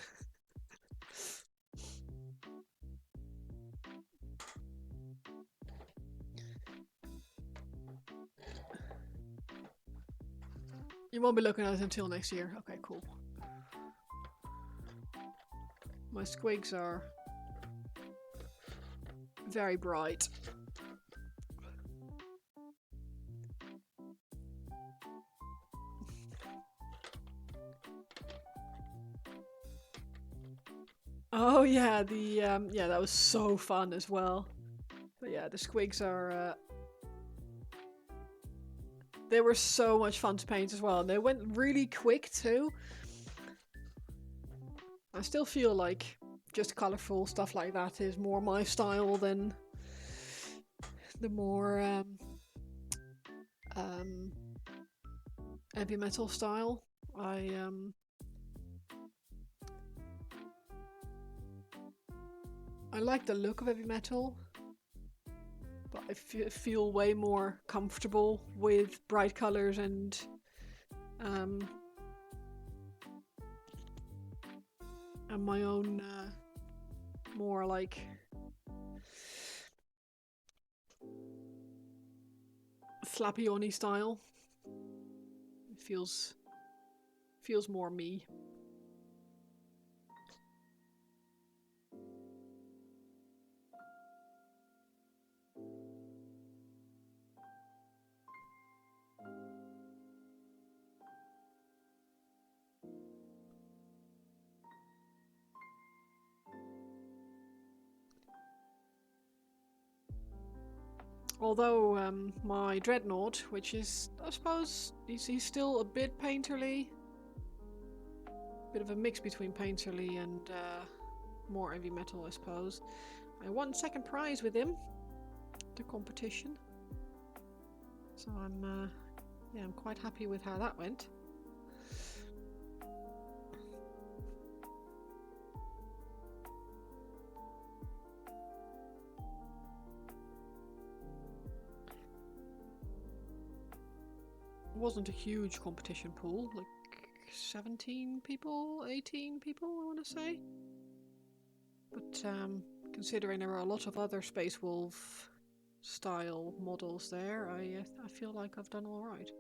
[SPEAKER 1] You won't be looking at it until next year. Okay, cool. My squigs are very bright. Oh yeah, the yeah, that was so fun as well. But yeah, the squigs are they were so much fun to paint as well. And they went really quick too. I still feel like just colourful stuff like that is more my style than the more heavy metal style I like the look of heavy metal, but I feel way more comfortable with bright colors and um, my own more like flappy oni style. It feels more me. Although my dreadnought, which is, I suppose, he's still a bit painterly. Bit of a mix between painterly and more heavy metal, I suppose. I won second prize with him, the competition. So I'm quite happy with how that went. Wasn't a huge competition pool, like 17 people, 18 people, I want to say. But considering there are a lot of other Space Wolf style models there, I feel like I've done all right.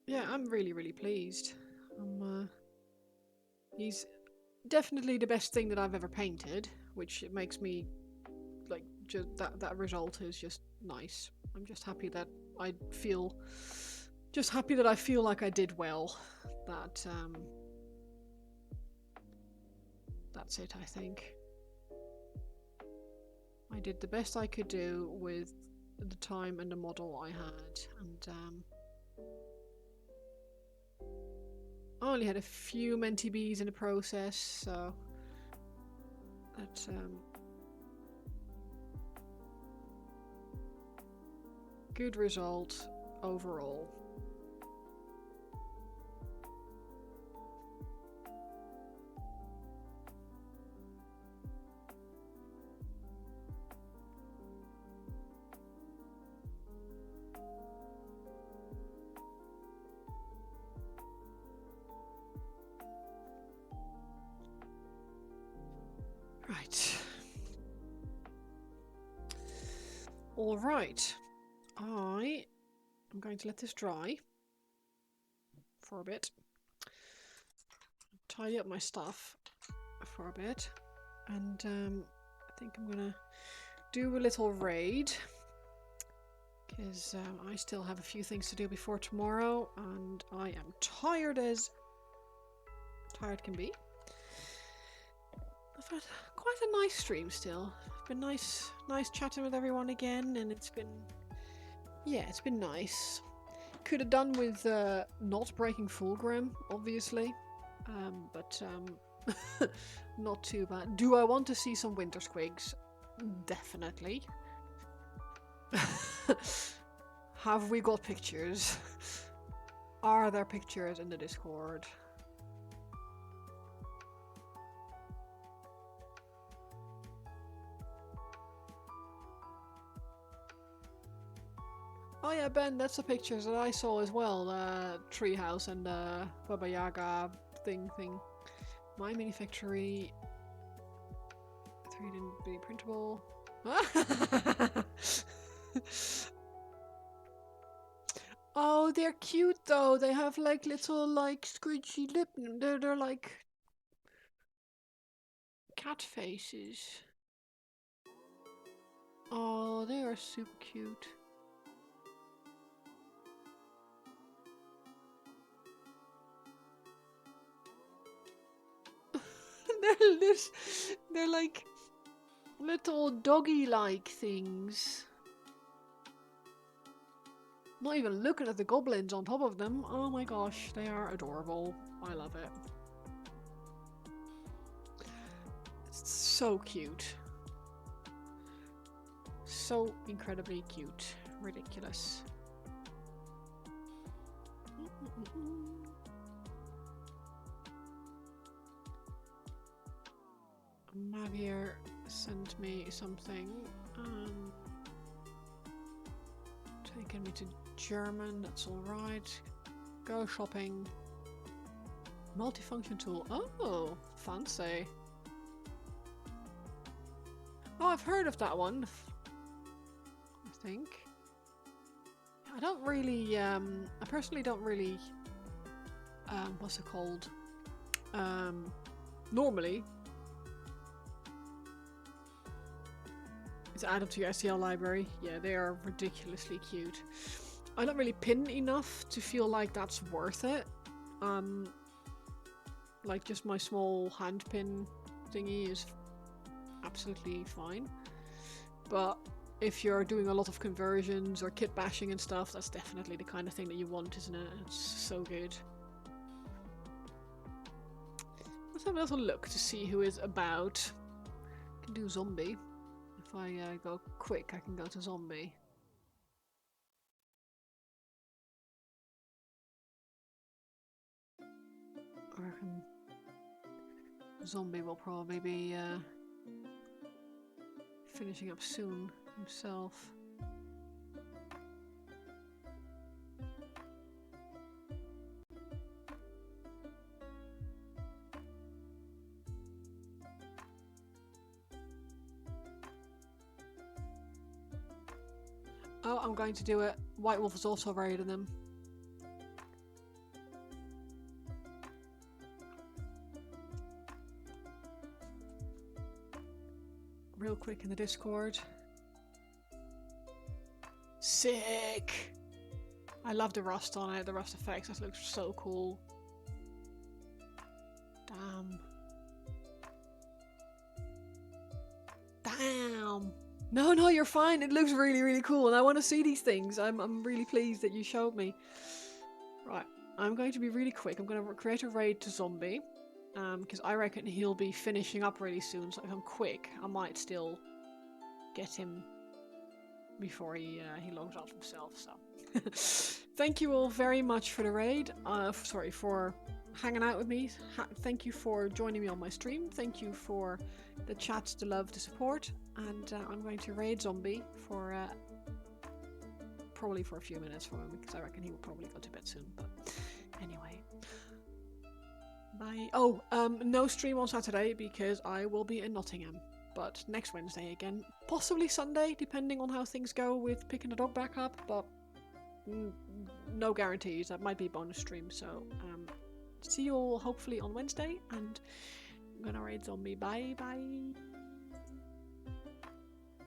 [SPEAKER 1] Yeah, I'm really, really pleased. He's definitely the best thing that I've ever painted, which makes me like just that result is just nice. I'm just happy that I feel like I did well. That's it, I think. I did the best I could do with the time and the model I had, and I only had a few Menti bees in the process, so that's good result overall. Right. All right. I am going to let this dry for a bit. Tidy up my stuff for a bit, and I think I'm gonna do a little raid because I still have a few things to do before tomorrow, and I am tired as tired can be. I've had quite a nice stream still. It's been nice chatting with everyone again, and it's been nice. Could have done with not breaking Fulgrim, obviously, but not too bad. Do I want to see some winter squigs? Definitely. Have we got pictures? Are there pictures in the Discord? Oh yeah, Ben, that's the pictures that I saw as well. Treehouse and Baba Yaga thing. My mini factory. 3D printable. Oh, they're cute though. They have like little like squidgy lip. They're like cat faces. Oh, they are super cute. They're like little doggy-like things. Not even looking at the goblins on top of them. Oh my gosh, they are adorable. I love it. It's so cute. So incredibly cute. Ridiculous. Mavier sent me something. Taking me to German, that's alright. Go shopping. Multifunction tool. Oh, fancy. Oh, I've heard of that one. I think. I don't really, I personally don't really, what's it called? Normally, add them to your STL library. Yeah, they are ridiculously cute. I don't really pin enough to feel like that's worth it. Like just my small hand pin thingy is absolutely fine. But if you're doing a lot of conversions or kit bashing and stuff, that's definitely the kind of thing that you want, isn't it? It's so good. Let's have a little look to see who is about. I can do zombie. If I go quick, I can go to zombie. I reckon zombie will probably be finishing up soon himself. Oh, I'm going to do it. White Wolf is also raiding them. Real quick in the Discord. Sick! I love the rust on it, the rust effects. That looks so cool. Damn. Damn! No, you're fine. It looks really, really cool, and I want to see these things. I'm really pleased that you showed me. Right, I'm going to be really quick. I'm going to create a raid to zombie, because I reckon he'll be finishing up really soon. So if I'm quick, I might still get him before he logs off himself. So, thank you all very much for the raid. Sorry for hanging out with me. Thank you for joining me on my stream. Thank you for the chat, the love, the support. And I'm going to raid zombie for probably for a few minutes for him, because I reckon he will probably go to bed soon. But anyway, bye. Oh, no stream on Saturday because I will be in Nottingham. But next Wednesday again, possibly Sunday, depending on how things go with picking the dog back up. But no guarantees. That might be a bonus stream. So see you all hopefully on Wednesday, and I'm gonna raid zombie. Bye bye.